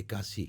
81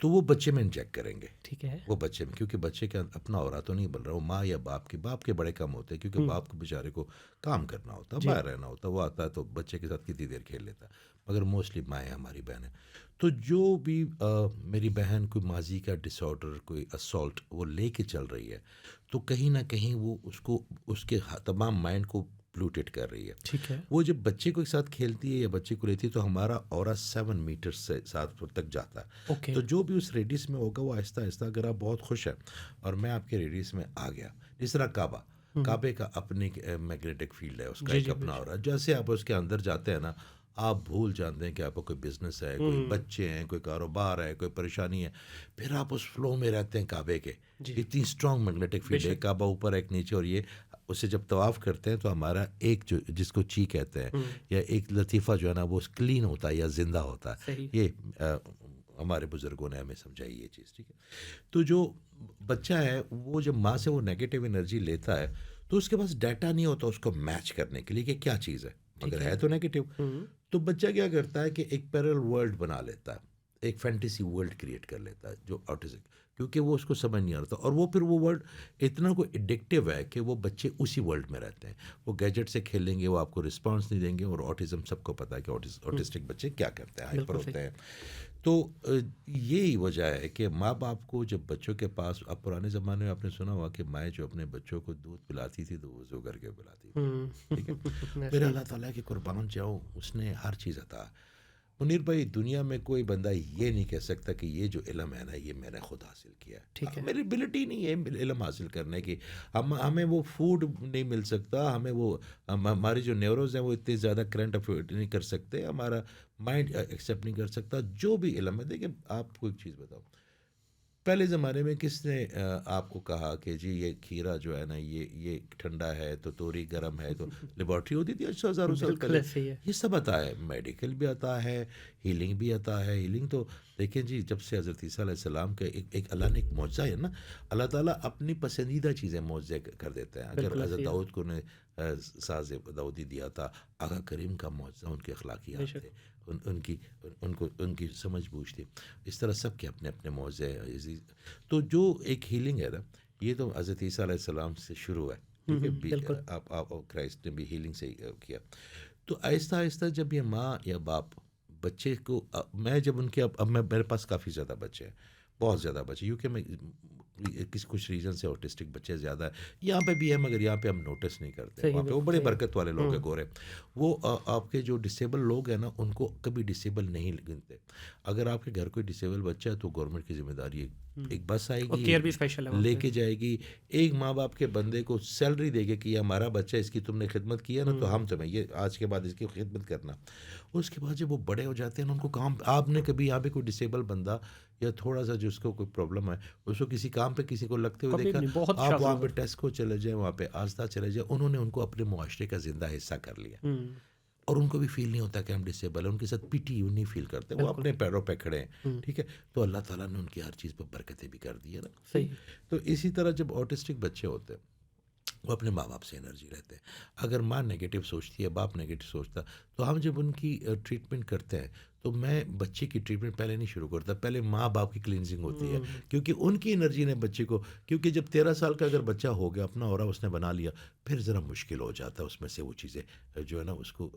تو وہ بچے میں انجیکٹ کریں گے. ٹھیک ہے. وہ بچے میں, کیونکہ بچے کا اپنا اورا تو نہیں بن رہا, وہ ماں یا باپ کے بڑے کم ہوتے ہیں, کیونکہ باپ کو بیچارے کو کام کرنا ہوتا ہے, باہر رہنا ہوتا ہے, وہ آتا ہے تو بچے کے ساتھ کتنی دیر کھیل لیتا ہے, مگر موسٹلی مائیں ہماری بہنیں. تو جو بھی میری بہن کوئی ماضی کا ڈس آرڈر, کوئی اسالٹ وہ لے کے چل رہی ہے, تو کہیں نہ کہیں وہ اس کے تمام مائنڈ کو پلوٹیٹ کر رہی ہے. ٹھیک ہے. وہ جب بچے کو ایک ساتھ کھیلتی ہے یا بچے کو لیتی ہے تو ہمارا اورا 7 میٹر سے 7 فٹ تک جاتا ہے. تو جو بھی اس ریڈیس میں ہوگا وہ آہستہ آہستہ, اگر آپ بہت خوش ہیں اور میں آپ کے ریڈیس میں آ گیا, جس طرح کعبے کا اپنی میگنیٹک فیلڈ ہے, اس کا ایک اپنا اورا, جیسے آپ اس کے اندر جاتے ہیں نا, آپ بھول جانتے ہیں کہ آپ کا کوئی بزنس ہے, کوئی بچے ہیں, کوئی کاروبار ہے, کوئی پریشانی ہے, پھر آپ اس فلو میں رہتے ہیں کعبے کے. اتنی اسٹرانگ میگنیٹک فیلڈ ہے, کعبہ اوپر ایک نیچے, اور یہ اسے جب طواف کرتے ہیں تو ہمارا ایک جو جس کو چی کہتے ہیں یا ایک لطیفہ جو ہے نا, وہ کلین ہوتا ہے یا زندہ ہوتا ہے. یہ ہمارے بزرگوں نے ہمیں سمجھائی یہ چیز. ٹھیک ہے. تو جو بچہ ہے وہ جب ماں سے وہ نیگیٹو انرجی لیتا ہے تو اس کے پاس ڈیٹا نہیں ہوتا اس کو میچ کرنے کے لیے کہ کیا چیز ہے, مگر ہے تو نیگیٹو. تو بچہ کیا کرتا ہے کہ ایک پیرل ورلڈ بنا لیتا ہے, ایک فینٹیسی ورلڈ کریٹ کر لیتا ہے, جو آٹزم, کیونکہ وہ اس کو سمجھ نہیں آتا, اور وہ پھر وہ ورلڈ اتنا کوئی ایڈکٹیو ہے کہ وہ بچے اسی ورلڈ میں رہتے ہیں. وہ گیجٹ سے کھیلیں گے, وہ آپ کو رسپانس نہیں دیں گے, اور آٹزم سب کو پتہ ہے کہ آٹسٹک بچے کیا کرتے ہیں, ہائپر ہوتے ہیں. تو یہی وجہ ہے کہ ماں باپ کو جب بچوں کے پاس, اب پرانے زمانے میں آپ نے سنا ہوا کہ مائیں جو اپنے بچوں کو دودھ پلاتی تھی تو وضو کر کے پلاتی تھی. ٹھیک ہے. پھر اللہ تعالیٰ کی قربان جاؤ, اس نے ہر چیز عطا. منیر بھائی, دنیا میں کوئی بندہ یہ نہیں کہہ سکتا کہ یہ جو علم ہے نا یہ میں نے خود حاصل کیا ہے. میری ابیلٹی نہیں ہے علم حاصل کرنے کی. ہمیں وہ فوڈ نہیں مل سکتا, ہمیں وہ ہماری جو نیوروز ہیں وہ اتنے زیادہ کرنٹ افیئر نہیں کر سکتے, ہمارا مائنڈ ایکسیپٹ نہیں کر سکتا جو بھی علم ہے. دیکھیں آپ کو ایک چیز بتاؤ, پہلے زمانے میں کس نے آپ کو کہا کہ جی یہ کھیرا جو ہے نا یہ ٹھنڈا ہے تو توری گرم ہے, تو لیبارٹری ہوتی تھی 8,000 سال پہلے. یہ سب آتا ہے, میڈیکل بھی آتا ہے, ہیلنگ بھی آتا ہے. ہیلنگ تو دیکھیں جی, جب سے حضرت عیسیٰ علیہ السلام کے ایک اللہ نے ایک معجزہ ہے نا, اللہ تعالیٰ اپنی پسندیدہ چیزیں معجزے کر دیتے ہیں. اگر حضرت داؤد کو نے ساز داؤدی دیا تھا, آقا کریم کا معجزہ ان کے اخلاقیات تھے, ان کی سمجھ بوجھ تھی. اس طرح سب کے اپنے اپنے معجزے ہیں. تو جو ایک ہیلنگ ہے نا, یہ تو حضرت عیسیٰ علیہ السلام سے شروع ہے. ٹھیک ہے. آپ کرائسٹ نے بھی ہیلنگ سے کیا. تو آہستہ آہستہ جب یہ ماں یا باپ بچے کو, میں جب ان کے اب میرے پاس کافی زیادہ بچے ہیں, بہت زیادہ بچے, کیونکہ میں کچھ ریزن سے آٹسٹک بچے زیادہ ہے, یہاں پہ بھی ہے مگر یہاں پہ ہم نوٹس نہیں کرتے. وہاں پہ وہ بڑے برکت والے لوگ ہیں گورے, وہ آپ کے جو ڈسیبل لوگ ہیں نا ان کو کبھی ڈسیبل نہیں گنتے. اگر آپ کے گھر کوئی ڈسیبل بچہ ہے تو گورنمنٹ کی ذمہ داری ہے, ایک بس آئے گی لے کے جائے گی, ایک ماں باپ کے بندے کو سیلری دے گے کہ یہ ہمارا بچہ, اس کی تم نے خدمت کی ہے نا تو ہم تمہیں یہ آج کے بعد اس کی خدمت کرنا. اس کے بعد جب وہ بڑے ہو جاتے ہیں ان کو کام, آپ نے کبھی یہاں پہ کوئی ڈسیبل بندہ یا تھوڑا سا جس کو کوئی پرابلم ہے اس کو کسی کام پہ کسی کو لگتے ہوئے دیکھا, آپ وہاں پہ ٹیسکو چلے جائیں, وہاں پہ آستہ چلے جائیں, انہوں نے ان کو اپنے معاشرے کا زندہ حصہ کر لیا, اور ان کو بھی فیل نہیں ہوتا کہ ہم ڈسیبل ہیں, ان کے ساتھ پیٹی نہیں فیل کرتے, وہ اپنے پیروں پہ کھڑے ہیں. ٹھیک ہے. تو اللہ تعالیٰ نے ان کی ہر چیز پہ برکتیں بھی کر دی ہے نا. تو اسی طرح جب آٹسٹک بچے ہوتے ہیں وہ اپنے ماں باپ سے انرجی لیتے ہیں. اگر ماں نگیٹو سوچتی ہے, باپ نگیٹو سوچتا, تو ہم جب ان کی ٹریٹمنٹ کرتے ہیں تو میں بچے کی ٹریٹمنٹ پہلے نہیں شروع کرتا, پہلے ماں باپ کی کلینزنگ ہوتی ہے, کیونکہ ان کی انرجی نے بچے کو, کیونکہ جب 13 سال کا اگر بچہ ہو گیا, اپنا اورا اس نے بنا لیا, پھر ذرا مشکل ہو جاتا ہے اس میں سے وہ چیزیں جو ہے نا اس کو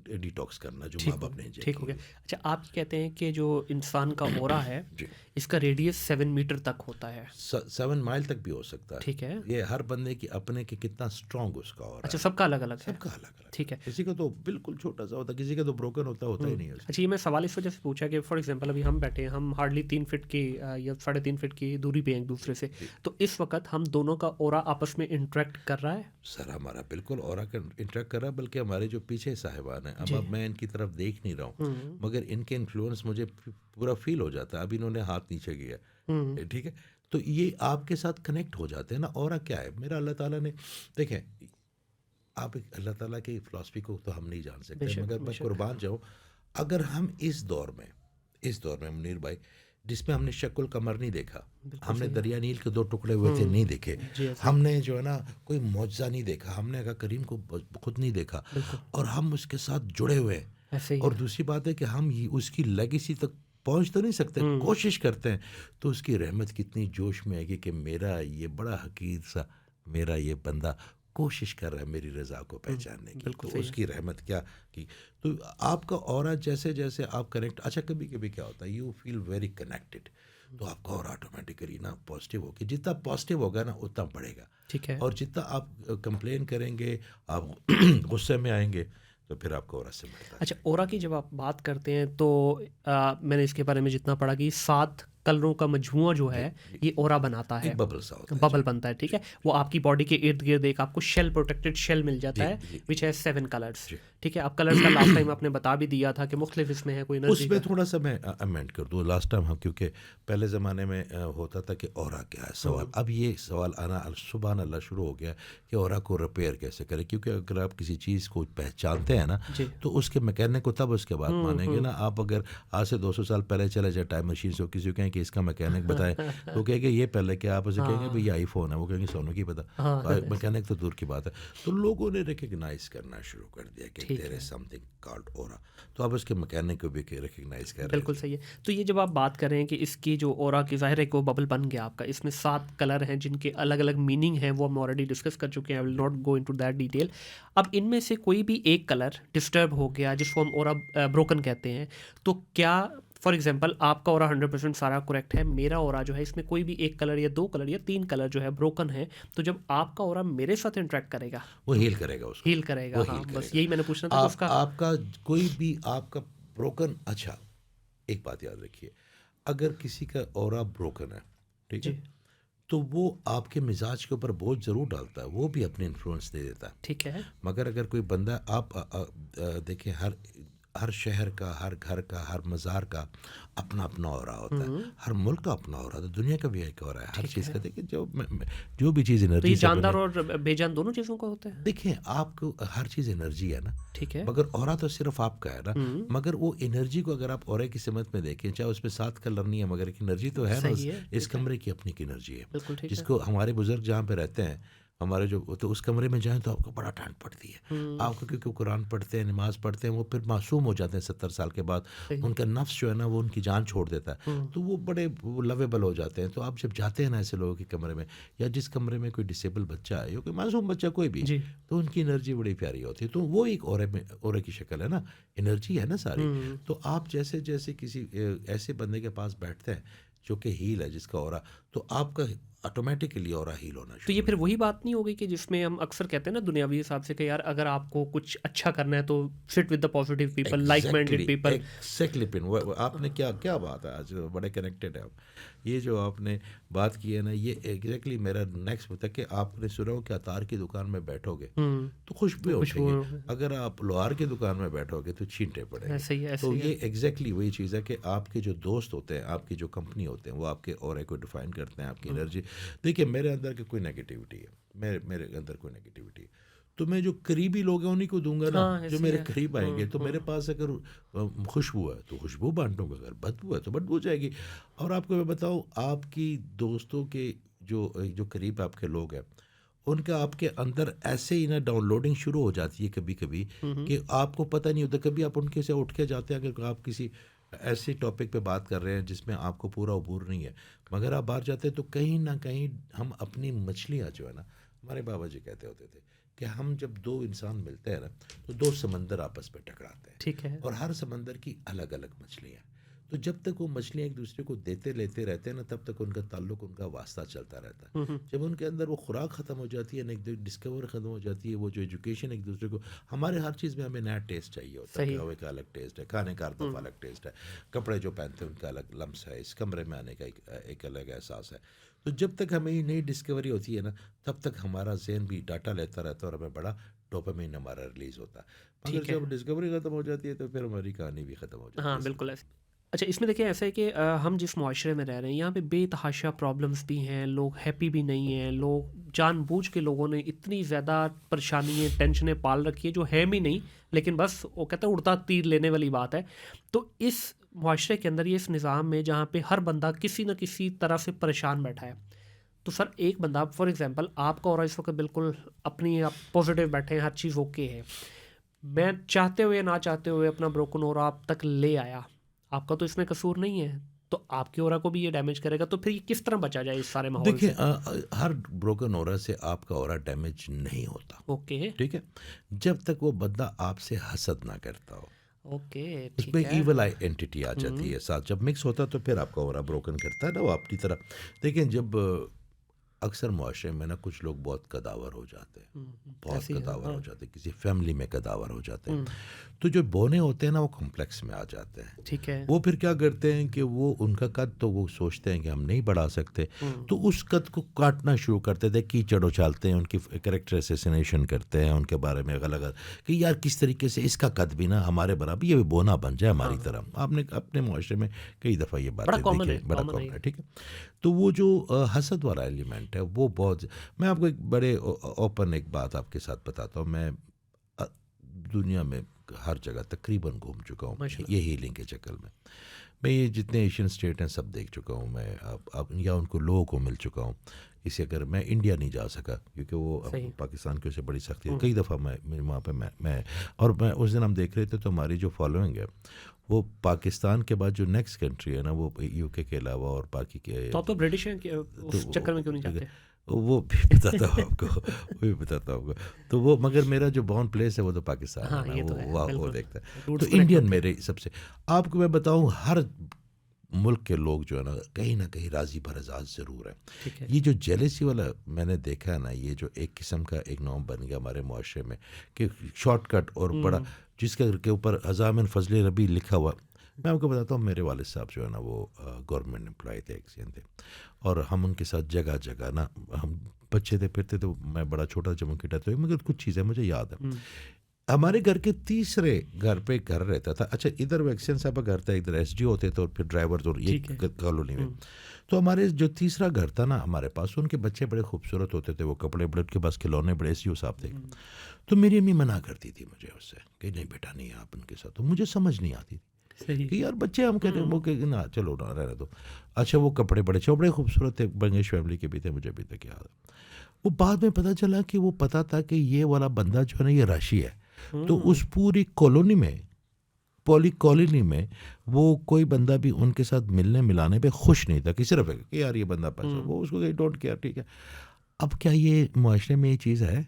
ڈیٹاکس کرنا جو ماں باپ نے. ٹھیک ہو گیا. اچھا, آپ کہتے ہیں کہ جو انسان کا اورا ہے اس کا ریڈیس 7 میٹر تک ہوتا ہے, 7 مائل تک بھی ہو سکتا ہے. ٹھیک ہے. یہ ہر بندے کی اپنے کے کتنا اسٹرانگ اس کا اورا. اچھا, سب کا الگ الگ ہے. سب کا الگ الگ. ٹھیک ہے. کسی کا تو بالکل چھوٹا سا ہوتا ہے, کسی کا تو بروکن ہوتا ہی نہیں ہے. اچھا, یہ میں سوال اس وجہ سے پوچھا کہ فار ایگزامپل ابھی ہم بیٹھے ہیں, ہم ہارڈلی 3 فٹ کی یا 3.5 فٹ کی دوری پہ ہیں ایک دوسرے سے, تو اس وقت ہم دونوں کا اورا آپس میں انٹریکٹ کر رہا ہے. سر ہمارا بالکل اورا انٹریکٹ کر رہا ہے, بلکہ ہمارے جو پیچھے صاحبان ہیں, اب میں ان کی طرف دیکھ نہیں رہا ہوں, مگر ان کے انفلوئنس مجھے پورا فیل ہو جاتا ہے. اب انہوں نے ہاتھ نیچے کیا, ٹھیک ہے, تو یہ آپ کے ساتھ کنیکٹ ہو جاتے ہیں نا. اورا کیا ہے میرا, اللہ تعالیٰ نے, دیکھیں آپ اللہ تعالیٰ کی فلسفی کو تو ہم نہیں جان سکتے, مگر میں قربان جاؤں, اگر ہم اس دور میں منیر بھائی, جس میں ہم نے شق القمر نہیں دیکھا, ہم نے دریا نیل کے 2 ٹکڑے ہوئے تھے نہیں دیکھے, ہم نے جو ہے نا کوئی معجزہ نہیں دیکھا, ہم نے آقا کریم کو خود نہیں دیکھا, اور ہم اس کے ساتھ جڑے ہوئے ہیں. اور دوسری بات ہے کہ ہم اس کی لیگیسی تک پہنچ تو نہیں سکتے, کوشش کرتے ہیں, تو اس کی رحمت کتنی جوش میں آئے گی کہ میرا یہ بڑا حقیر سا میرا یہ بندہ کوشش کر رہا ہے میری رضا کو پہچاننے کی, تو اس کی رحمت کیا کی. تو آپ کا اورا جیسے جیسے آپ کنیکٹ, اچھا کبھی کبھی کیا ہوتا ہے یو فیل ویری کنیکٹڈ, تو آپ کا اورا آٹومیٹیکلی نا پازیٹیو ہوگا, جتنا پازیٹیو ہوگا نا اتنا بڑھے گا. ٹھیک ہے. اور جتنا آپ کمپلین کریں گے, آپ غصے میں آئیں گے, تو پھر آپ کو اورا سے ملتا ہے. اچھا, اورا کی جب آپ بات کرتے ہیں تو میں نے اس کے بارے میں جتنا پڑھا کہ 7 کلروں کا مجموعہ جو ہے یہ اورا بناتا ہے, ایک ببل سا ہوتا ہے, ببل بنتا ہے. ٹھیک ہے, وہ آپ کی باڈی کے ارد گرد ایک آپ کو شیل, پروٹیکٹڈ شیل مل جاتا ہے وچ ہیز 7 کلرز. ٹھیک ہے, اب کلرز کا لاسٹ ٹائم آپ نے بتا بھی دیا تھا کہ مختلف اس میں ہے, کوئی انرجی اس میں تھوڑا سا میں امینڈ کر دوں لاسٹ ٹائم, کیونکہ پہلے زمانے میں ہوتا تھا کہ اورا کیا ہے سوال, اب یہ سوال آنا سبحان اللہ شروع ہو گیا کہ اورا کو ریپیئر کیسے کریں, کیونکہ اگر آپ کسی چیز کو پہچانتے ہیں نا تو اس کے میکینک کو تب اس کے بعد مانیں گے نا. آپ اگر آج سے 200 سال پہلے چلے جائے ٹائم مشین سے, کسی کو کہیں کہ اس کا میکینک بتائیں, تو کہیں گے یہ پہلے کیا, آپ اسے کہیں گے بھائی یہ آئی فون ہے, وہ کہیں گے سونو کی پتہ, میکینک تو دور کی بات ہے. تو لوگوں نے ریکگنائز کرنا شروع کر دیا کہ دیر از سم تھنگ کالڈ اورا, تو اب اس کے میکینک کو بھی ریکگنائز کر رہے ہیں. بالکل صحیح ہے. تو یہ جب آپ بات کر رہے ہیں کہ اس کی جو اورا کی ظاہر ہے کہ وہ ببل بن گیا آپ کا, اس میں 7 کلر ہیں جن کے الگ الگ میننگ ہیں, وہ ہم آلریڈی ڈسکس کر چکے ہیں, I will not go into that detail. اب ان میں سے کوئی بھی ایک کلر ڈسٹرب ہو گیا جس کو ہم اورا بروکن کہتے ہیں, تو کیا فار ایگزامپل آپ کا اورا 100% سارا کریکٹ ہے, میرا اورا جو ہے اس میں کوئی بھی ایک کلر یا 2 کلر یا 3 کلر جو ہے بروکن ہے, تو جب آپ کا اورا میرے ساتھ انٹریکٹ کرے گا وہ ہیل کرے گا, اس کو ہیل کرے گا. ہاں بس یہی میں نے پوچھنا تھا. اس کا آپ کا کوئی بھی آپ کا بروکن, اچھا ایک بات یاد رکھیے, اگر کسی کا اورا بروکن ہے, ٹھیک ہے, تو وہ آپ کے مزاج کے اوپر بوجھ ضرور ڈالتا ہے, وہ بھی اپنے انفلوئنس دے دیتا ہے. ٹھیک ہے, مگر اگر کوئی بندہ, آپ دیکھیں ہر شہر کا, ہر گھر کا, ہر مزار کا اپنا اپنا اورا ہوتا ہے, ہر ملک کا اپنا اورا ہوتا ہے, دنیا کا بھی ایک اورا ہے, ہر چیز کا. دیکھیں جو بھی چیز انرجی, جاندار اور بے جان دونوں چیزوں کا ہوتا ہے. دیکھیں آپ کو ہر چیز انرجی ہے نا, ٹھیک ہے, مگر اورا تو صرف آپ کا ہے نا, مگر وہ انرجی کو اگر آپ اورے کی سمت میں دیکھیں, چاہے اس میں 7 کلر نہیں ہے, مگر ایک انرجی تو ہے نا, اس کمرے کی اپنی ایک انرجی ہے, جس کو ہمارے بزرگ جہاں پہ رہتے ہیں, ہمارے جو, تو اس کمرے میں جائیں تو آپ کو بڑا ٹھنڈ پڑتی ہے. آپ کو کیونکہ قرآن پڑھتے ہیں, نماز پڑھتے ہیں, وہ پھر معصوم ہو جاتے ہیں 70 سال کے بعد, ان کا نفس جو ہے نا وہ ان کی جان چھوڑ دیتا ہے, تو وہ بڑے لویبل ہو جاتے ہیں. تو آپ جب جاتے ہیں نا ایسے لوگوں کے کمرے میں, یا جس کمرے میں کوئی ڈسیبل بچہ ہے یا کوئی معصوم بچہ کوئی بھی, تو ان کی انرجی بڑی پیاری ہوتی ہے. تو وہ ایک اورے کی شکل ہے نا, انرجی ہے نا ساری. تو آپ جیسے جیسے کسی ایسے بندے کے پاس بیٹھتے ہیں جو کہ ہیل ہے, جس کا اورا, تو آپ کا آٹومیٹکلی اورا ہیل ہونا شروع. تو یہ پھر وہی بات نہیں ہوگی کہ جس میں ہم اکثر کہتے ہیں نا دنیاوی حساب سے کہ یار اگر آپ کو کچھ اچھا کرنا ہے تو sit with the positive people, like minded people. Exactly پن, آپ نے کیا بات ہے, آج بڑے کنیکٹڈ ہے آپ. یہ جو آپ نے بات کی ہے نا, یہ ایگزیکٹلی میرا نیکسٹ ہوتا ہے کہ آپ نے سنا ہو کہ عطار کی دکان میں بیٹھو گے تو خوشبو اٹھیں گے, اگر آپ لوہار کی دکان میں بیٹھو گے تو چھینٹے پڑیں گے. تو یہ ایگزیکٹلی وہی چیز ہے کہ آپ کے جو دوست ہوتے ہیں, آپ کی جو کمپنی ہوتے ہیں, وہ آپ کے اورے کو ڈیفائن کرتے ہیں, آپ کی انرجی. دیکھیے میرے اندر کی کوئی نیگیٹیوٹی ہے, میرے اندر کوئی نیگیٹیوٹی ہے, تو میں جو قریبی لوگ ہیں انہیں کو دوں گا نا, جو میرے قریب آئیں گے. تو میرے پاس اگر خوشبو ہے تو خوشبو بانٹوں گا, اگر بدبو ہے تو بدبو جائے گی. اور آپ کو میں بتاؤں, آپ کی دوستوں کے جو قریب آپ کے لوگ ہیں, ان کا آپ کے اندر ایسے ہی نا ڈاؤن لوڈنگ شروع ہو جاتی ہے کبھی کبھی کہ آپ کو پتہ نہیں ہوتا. کبھی آپ ان کے سے اٹھ کے جاتے ہیں, اگر آپ کسی ایسے ٹاپک پہ بات کر رہے ہیں جس میں آپ کو پورا عبور نہیں ہے, مگر آپ باہر جاتے ہیں تو کہیں نہ کہیں ہم اپنی مچھلیاں جو ہے نا, ہمارے بابا جی کہتے ہوتے تھے کہ ہم جب 2 انسان ملتے ہیں نا تو 2 سمندر آپس میں ٹکراتے ہیں. ٹھیک ہے, اور ہر سمندر کی الگ الگ مچھلیاں, تو جب تک وہ مچھلیاں ایک دوسرے کو دیتے لیتے رہتے ہیں نا, تب تک ان کا تعلق, ان کا واسطہ چلتا رہتا ہے. جب ان کے اندر وہ خوراک ختم ہو جاتی ہے, ایک ڈسکور ختم ہو جاتی ہے, وہ جو ایجوکیشن ایک دوسرے کو, ہمارے ہر چیز میں ہمیں نیا ٹیسٹ چاہیے ہوتا ہے. ہوے کا الگ ٹیسٹ ہے, کھانے کا دفعہ الگ ٹیسٹ ہے, کپڑے جو پہنتے ہیں ان کا الگ لمس ہے, اس کمرے میں آنے کا ایک الگ احساس ہے. تو جب تک ہمیں یہ نئی ڈسکوری ہوتی ہے نا, تب تک ہمارا ذہن بھی ڈاٹا لیتا رہتا ہے اور ہمیں بڑا ڈوپامین ہمارا ریلیز ہوتا ہے. مگر جب ڈسکوری ختم ہو جاتی ہے تو پھر ہماری کہانی بھی ختم ہو جاتی ہے. ہاں بالکل ایسے. اچھا, اس میں دیکھیں ایسا ہے کہ ہم جس معاشرے میں رہ رہے ہیں یہاں پہ بے تحاشا پرابلمس بھی ہیں, لوگ ہیپی بھی نہیں ہیں, لوگ جان بوجھ کے لوگوں نے اتنی زیادہ پریشانیاں, ٹینشنیں پال رکھی ہے جو ہے بھی نہیں, لیکن بس وہ کہتے ہیں اڑتا تیر لینے والی بات ہے. تو اس معاشرے کے اندر, یہ اس نظام میں جہاں پہ ہر بندہ کسی نہ کسی طرح سے پریشان بیٹھا ہے, تو سر ایک بندہ فار ایگزامپل آپ کا اور اس وقت بالکل اپنی آپ پازیٹیو بیٹھے ہیں, ہر چیز اوکے ہے, میں چاہتے ہوئے نہ چاہتے ہوئے اپنا بروکن اور آپ تک لے آیا, آپ کا تو اس میں قصور نہیں ہے، تو آپ کے اورا کو بھی یہ ڈیمیج کرے گا، تو پھر یہ کس طرح بچا جائے اس سارے ماحول دیکھیں سے؟ ہر بروکن اورا سے آپ کا اورا ڈیمیج نہیں ہوتا، اوکے ٹھیک ہے، جب تک وہ بندہ آپ سے حسد نہ کرتا ہو. اوکے اس ٹھیک میں ہے. ایول اینٹی آ جاتی ہے ساتھ، جب مکس ہوتا ہے تو پھر آپ کا اورا بروکن کرتا ہے نا وہ اپنی طرح. دیکھیں جب اکثر معاشرے میں نا کچھ لوگ بہت قداور ہو جاتے ہیں، بہت ایسی ہے، قداور ہاں ہو جاتے ہیں، کسی فیملی میں قداور ہو جاتے ہیں، ہوں، تو جو بونے ہوتے ہیں نا وہ کمپلیکس میں آ جاتے ہیں. ٹھیک ہے. وہ پھر کیا کرتے ہیں کہ وہ ان کا قد تو وہ سوچتے ہیں کہ ہم نہیں بڑھا سکتے، تو اس قد کو کاٹنا شروع کرتے تھے، کیچڑ اچھالتے ہیں، ان کی کریکٹر اسیسینیشن کرتے ہیں، ان کے بارے میں غلط کہ یار کس طریقے سے اس کا قد بھی نا ہمارے برابر یہ بھی بونا بن جائے ہماری طرح. آپ نے اپنے معاشرے میں کئی دفعہ یہ بڑا باتیں کامن دیکھی، ہے، بڑا کامن کامن ہے. ہے، ٹھیک ہے. تو وہ جو حسد والا ایلیمنٹ ہے وہ بہت، میں آپ کو ایک بڑے اوپن ایک بات آپ کے ساتھ بتاتا ہوں. میں دنیا میں ہر جگہ تقریباً گھوم چکا ہوں ماشاء اللہ. یہ ہیلنگ کے چکر میں یہ جتنے ایشین اسٹیٹ ہیں سب دیکھ چکا ہوں میں، اب یا ان کو لوگوں کو مل چکا ہوں. اسی اگر میں انڈیا نہیں جا سکا کیونکہ وہ صحیح. پاکستان کی وجہ سے بڑی سختی ہے. کئی دفعہ میں وہاں پہ میں اور میں اس دن ہم دیکھ رہے تھے تو ہماری جو فالوئنگ ہے وہ پاکستان کے بعد جو نیکسٹ کنٹری ہے نا وہ یو کے علاوہ اور باقی کے، تو آپ تو برٹش ہیں کہ اس چکر میں کیوں نہیں جاتے؟ وہ بھی بتاتا ہوں آپ کو، وہ بھی بتاتا ہوں آپ کو. تو وہ مگر میرا جو بورن پلیس ہے وہ تو پاکستان ہاں ہے یہ نا، تو ہے، وہ بالکل دیکھتا ہے. تو روٹس انڈین میرے سب سے، آپ کو میں بتاؤں ہر ملک کے لوگ جو ہے نا کہیں راضی برضاز ضرور ہیں. ٹھیک ہے. یہ جو جیلسی والا میں نے دیکھا ہے نا، یہ جو ایک قسم کا ایک نام بن گیا ہمارے معاشرے میں کہ شارٹ کٹ اور بڑا، جس کے اوپر عزام فضل ربی لکھا ہوا. میں آپ کو بتاتا ہوں میرے والد صاحب جو ہے نا وہ گورنمنٹ امپلائی تھے، ایک تھے، اور ہم ان کے ساتھ جگہ جگہ نا ہم بچے تھے پھرتے تھے. میں بڑا چھوٹا جب کٹا تو مگر کچھ چیزیں مجھے یاد ہیں. ہمارے گھر کے تیسرے گھر پہ گھر رہتا تھا. اچھا ادھر ویکسین صاحب کا گھر تھا، ادھر ایس ڈی ہوتے تھے اور پھر ڈرائیور اور یہ کالونی میں. تو ہمارے جو تیسرا گھر تھا نا ہمارے پاس، ان کے بچے بڑے خوبصورت ہوتے تھے، وہ کپڑے بڑے، ان کے پاس کھلونے بڑے، ایس ڈی او صاحب تھے. تو میری امی منع کرتی تھی مجھے اس سے کہ نہیں بیٹا نہیں آپ ان کے ساتھ. تو مجھے سمجھ نہیں آتی کہ یار بچے ہم کہتے ہیں وہ کہ نہ چلو نہ رہنے دو. اچھا وہ کپڑے بڑے بڑے خوبصورت تھے، بنگش فیملی کے بھی تھے، مجھے ابھی تک یاد ہے. وہ بعد میں پتہ چلا کہ وہ پتہ تھا کہ یہ والا بندہ جو ہے نا یہ راشی ہے. تو اس پوری کالونی میں، پولی کالونی میں وہ کوئی بندہ بھی ان کے ساتھ ملنے ملانے پہ خوش نہیں تھا کہ صرف کہ یار یہ بندہ پیسہ، وہ اس کو کہ ڈونٹ کیئر. ٹھیک ہے. اب کیا یہ معاشرے میں یہ چیز ہے؟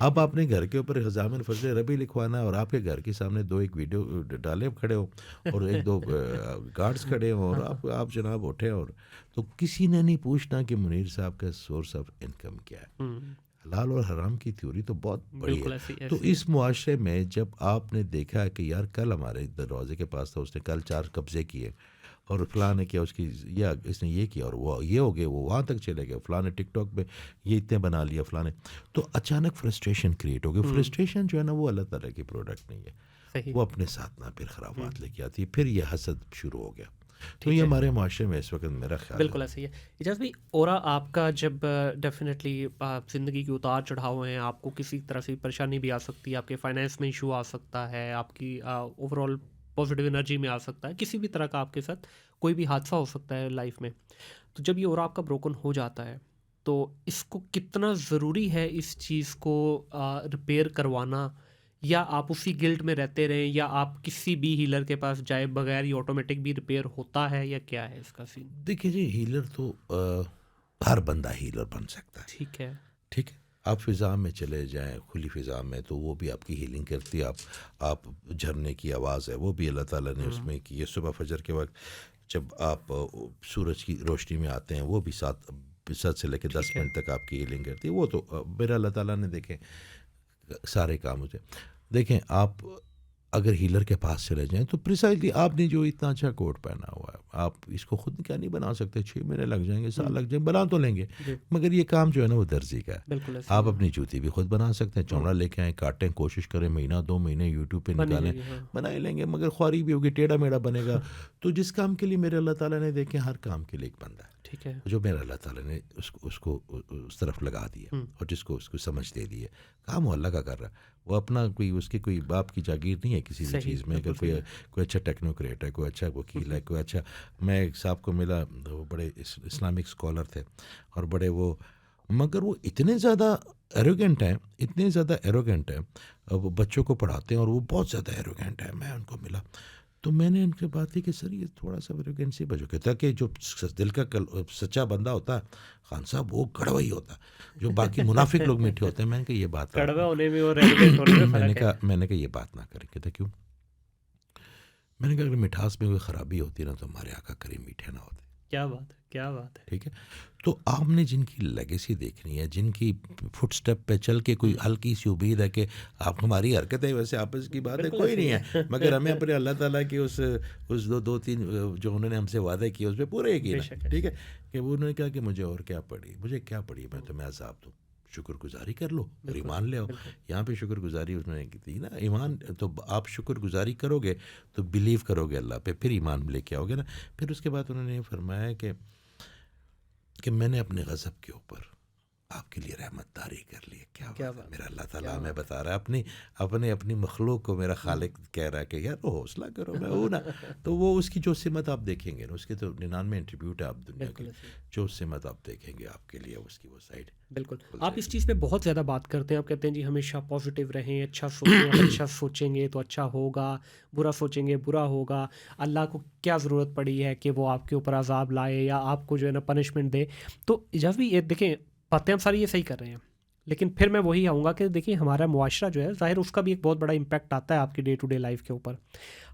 اب اپنے گھر کے اوپر خزام الفضل ربی لکھوانا اور آپ کے گھر کے سامنے دو ایک ویڈیو ڈالے کھڑے ہو اور ایک دو گارڈز کھڑے ہوں اور آپ جناب اٹھے، اور تو کسی نے نہیں پوچھنا کہ منیر صاحب کا سورس آف انکم کیا ہے. حلال اور حرام کی تھیوری تو بہت بڑی ہے. تو اس معاشرے میں جب آپ نے دیکھا کہ یار کل ہمارے دروازے کے پاس تھا، اس نے کل 4 قبضے کیے اور فلاں نے کیا، اس کی یا اس نے یہ کیا اور وہ یہ ہو گئے، وہ وہاں تک چلے گئے، فلاں نے ٹک ٹاک پہ یہ اتنے بنا لیا، فلاں نے. تو اچانک فرسٹریشن کریٹ ہو گئی. فرسٹریشن جو ہے نا وہ اللہ تعالیٰ کی پروڈکٹ نہیں ہے، وہ اپنے ساتھ نہ پھر خرابات لے کے آتی ہے، پھر یہ حسد شروع ہو گیا. تو یہ ہمارے معاشرے میں اس وقت میرا خیال بالکل ایسے ہی ہے. اجاز بھائی اورا آپ کا جب ڈیفینیٹلی زندگی کے اتار چڑھاؤ ہیں، آپ کو کسی طرح سے پریشانی بھی آ سکتی ہے، آپ کے فائنینس میں ایشو آ سکتا ہے، آپ کی اوور آل پازیٹیو انرجی میں آ سکتا ہے، کسی بھی طرح کا آپ کے ساتھ کوئی بھی حادثہ ہو سکتا ہے لائف میں. تو جب یہ اورا آپ کا بروکن ہو جاتا ہے تو اس کو کتنا ضروری ہے اس چیز کو ریپیئر کروانا، یا آپ اسی گلٹ میں رہتے رہیں، یا آپ کسی بھی ہیلر کے پاس جائے بغیر یہ آٹومیٹک بھی ریپیئر ہوتا ہے، یا کیا ہے اس کا سین؟ دیکھیے جی ہیلر تو ہر بندہ ہیلر بن سکتا ہے. ٹھیک ہے. ٹھیک ہے. آپ فضا میں چلے جائیں، کھلی فضا میں، تو وہ بھی آپ کی ہیلنگ کرتی ہے. آپ جھرنے کی آواز ہے وہ بھی اللہ تعالیٰ نے اس میں کی ہے. صبح فجر کے وقت جب آپ سورج کی روشنی میں آتے ہیں وہ بھی 7 سے لے کے 10 منٹ تک آپ کی ہیلنگ کرتی ہے. وہ تو میرا اللہ تعالیٰ نے دیکھیں سارے کام ہوتے. دیکھیں آپ اگر ہیلر کے پاس چلے جائیں تو پریسائزلی آپ نے جو اتنا اچھا کوٹ پہنا ہوا ہے، آپ اس کو خود کیا نہیں بنا سکتے؟ 6 مہینے لگ جائیں گے، سال لگ جائیں، بنا تو لیں گے، مگر یہ کام جو ہے نا وہ درزی کا ہے. آپ اپنی جوتی بھی خود بنا سکتے ہیں، چمڑا لے کے آئیں، کاٹیں، کوشش کریں 1-2 مہینے یوٹیوب پہ نکالیں، بنا ہی لیں گے، مگر خواری بھی ہوگی، ٹیڑھا میڑھا بنے گا. تو جس کام کے لیے میرے اللہ تعالیٰ نے دیکھیں ہر کام کے لیے ایک بندہ ہے. ٹھیک ہے. جو میرا اللہ تعالیٰ نے اس کو اس طرف لگا دیا اور جس کو اس کو سمجھ دے دی ہے، کام وہ اللہ کا کر رہا ہے. وہ اپنا اس کی کوئی باپ کی جاگیر نہیں ہے کسی بھی چیز میں. اگر کوئی اچھا ٹیکنوکریٹ ہے، کوئی اچھا وکیل ہے، کوئی اچھا، میں ایک صاحب کو ملا، وہ بڑے اسلامک اسکالر تھے اور بڑے وہ، مگر وہ اتنے زیادہ ایروگینٹ ہیں، وہ بچوں کو پڑھاتے ہیں اور وہ بہت زیادہ ایروگینٹ ہے. میں ان کو ملا تو میں نے ان سے بات کی کہ سر یہ تھوڑا سا ویریگنسی بجو کہتا کہ جو دل کا سچا بندہ ہوتا ہے خان صاحب وہ کڑوا ہی ہوتا ہے، جو باقی منافق لوگ میٹھے ہوتے ہیں. میں نے کہا یہ بات کڑوا ہونے میں اور ایلیگنٹ ہونے میں فرق ہے. میں نے کہا یہ بات نہ کریں. کہتا کیوں؟ میں نے کہا اگر مٹھاس میں کوئی خرابی ہوتی نا تو ہمارے آقا کریم میٹھے نہ ہوتے. کیا بات ہے، کیا بات ہے. ٹھیک ہے، تو آپ نے جن کی لیگیسی دیکھنی ہے، جن کی فٹ سٹیپ پہ چل کے کوئی ہلکی سی امید ہے کہ آپ ہماری حرکتیں ویسے آپس کی بات ہے کوئی نہیں ہے، مگر ہمیں اپنے اللہ تعالیٰ کی اس دو تین جو انہوں نے ہم سے وعدے کیے اس پہ پورے کیے. ٹھیک ہے کہ وہ انہوں نے کہا کہ مجھے اور کیا پڑی، مجھے کیا پڑی، میں تمہیں عذاب دوں، شکر گزاری کر لو اور ایمان لے آؤ. یہاں پہ شکر گزاری انہوں نے کی تھی نا. ایمان تو آپ شکر گزاری کرو گے تو بلیو کرو گے اللہ پہ، پھر ایمان لے کے آؤ گے نا. پھر اس کے بعد انہوں نے فرمایا کہ میں نے اپنے غضب کے اوپر آپ کے لیے رحمت طاری کر لی. کیا بات ہے. میرا اللہ تعالیٰ ہمیں بتا رہا ہے اپنی مخلوق کو، میرا خالق کہہ رہا ہے کہ یار حوصلہ کرو، میں ہوں نا. تو وہ اس کی جو سمت آپ دیکھیں گے نا، اس کے تو 99 ایٹریبیوٹ ہے آپ دنیا کے، جو سمت آپ دیکھیں گے آپ کے لیے اس کی وہ سائڈ. بالکل. آپ اس چیز پہ بہت زیادہ بات کرتے ہیں، آپ کہتے ہیں جی ہمیشہ پازیٹیو رہیں، اچھا سوچیں، اچھا سوچیں گے تو اچھا ہوگا، برا سوچیں گے برا ہوگا. اللہ کو کیا ضرورت پڑی ہے کہ وہ آپ کے اوپر عذاب لائے یا آپ کو جو ہے نا پنشمنٹ دے. تو جب بھی یہ دیکھیں باتیں ہم ساری یہ صحیح کر رہے ہیں، لیکن پھر میں وہی آؤں گا کہ دیکھیں ہمارا معاشرہ جو ہے ظاہر اس کا بھی ایک بہت بڑا امپیکٹ آتا ہے آپ کی ڈے ٹو ڈے لائف کے اوپر.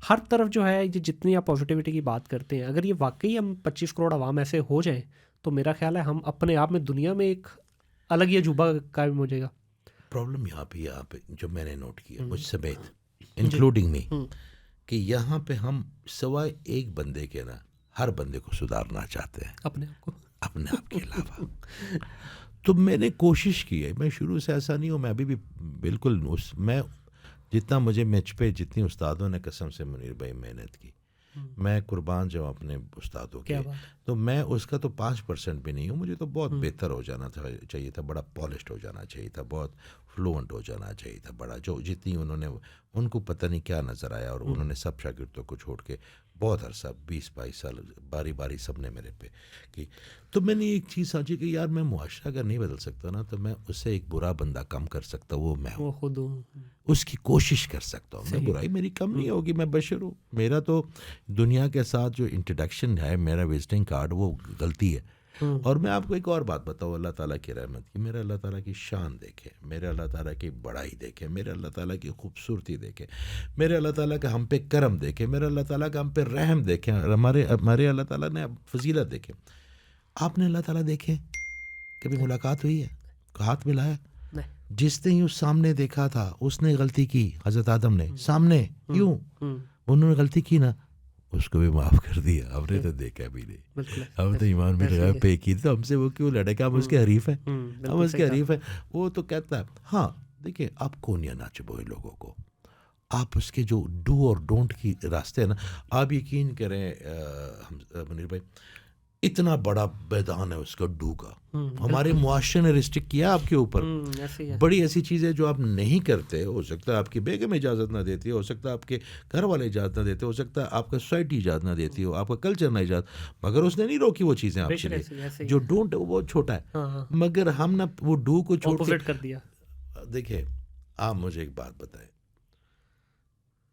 ہر طرف جو ہے یہ جتنی آپ پازیٹیوٹی کی بات کرتے ہیں، اگر یہ واقعی ہم 25 کروڑ عوام ایسے ہو جائیں تو میرا خیال ہے ہم اپنے آپ میں دنیا میں ایک الگ ہی عجوبہ قائم ہو جائے گا. پرابلم یہاں پہ جو میں نے نوٹ کیا مجھ سمیت انکلوڈنگ می، کہ یہاں پہ ہم سوائے ایک بندے کے نا ہر بندے کو سدھارنا چاہتے ہیں اپنے آپ کو، اپنے آپ کے علاوہ. تو میں نے کوشش کی ہے، میں شروع سے ایسا نہیں ہوں، میں ابھی بھی بالکل میں جتنا مجھے مجھ پہ جتنی استادوں نے قسم سے منیر بھائی محنت کی، میں قربان جاؤں اپنے استادوں کے. تو میں اس کا تو 5% بھی نہیں ہوں. مجھے تو بہت بہتر ہو جانا چاہیے تھا، بڑا پالشڈ ہو جانا چاہیے تھا، بہت فلوئنٹ ہو جانا چاہیے تھا، بڑا جو جتنی انہوں نے ان کو پتہ نہیں کیا نظر آیا، اور انہوں نے سب شاگردوں کو چھوڑ کے بہت عرصہ 20-22 سال باری باری سب نے میرے پہ کی. تو میں نے ایک چیز سوچی کہ یار میں معاشرہ اگر نہیں بدل سکتا نا تو میں اسے ایک برا بندہ کم کر سکتا، وہ میں ہوں، خود ہوں، اس کی کوشش کر سکتا ہوں. میں برائی میری کم نہیں ہوگی، میں بشر ہوں. میرا تو دنیا کے ساتھ جو انٹروڈکشن ہے، میرا وزٹنگ کارڈ، وہ غلطی ہے. اور میں آپ کو ایک اور بات بتاؤں اللہ تعالیٰ کی رحمت کی. میرے اللہ تعالیٰ کی شان دیکھیں، میرے اللہ تعالیٰ کی بڑائی دیکھیں، میرے اللہ تعالیٰ کی خوبصورتی دیکھیں، میرے اللہ تعالیٰ کا ہم پہ کرم دیکھیں، میرے اللہ تعالیٰ کا ہم پہ رحم دیکھیں، ہمارے اللہ تعالیٰ نے فضیلت دیکھیں. آپ نے اللہ تعالیٰ دیکھیں؟ کبھی ملاقات ہوئی ہے؟ ہاتھ ملایا؟ جس نے اس سامنے دیکھا تھا اس نے غلطی کی، حضرت آدم نے سامنے، کیوں انہوں نے غلطی کی نا، اس کو بھی معاف کر دیا. ہم نے تو دیکھا بھی نہیں، ہم تو ایمان میں لگا پے کی، تو ہم سے وہ کیوں لڑے گا؟ ہم اس کے حریف ہیں، ہم اس کے حریف ہیں. وہ تو کہتا ہے ہاں دیکھیں آپ کون یا نہ چبوئے لوگوں کو، آپ اس کے جو ڈو اور ڈونٹ کی راستے ہیں نا، آپ یقین کریں منیر بھائی اتنا بڑا میدان ہے اس کا ڈو کا. ہمارے معاشرے نے ریسٹرکٹ کیا آپ کے اوپر بڑی ایسی چیزیں جو آپ نہیں کرتے. ہو سکتا ہے آپ کی بیگم اجازت نہ دیتی ہو سکتا ہے آپ کے گھر والے اجازت نہ دیتے، ہو سکتا ہے آپ کا سوسائٹی اجازت نہ دیتی ہو، آپ کا کلچر نہ اجازت، مگر اس نے نہیں روکی وہ چیزیں آپ کے لیے. جو ڈونٹ ہے وہ بہت چھوٹا ہے، مگر ہم نہ وہ ڈو کو چھوڑ کر دیا. دیکھیں آپ مجھے ایک بات بتائیں،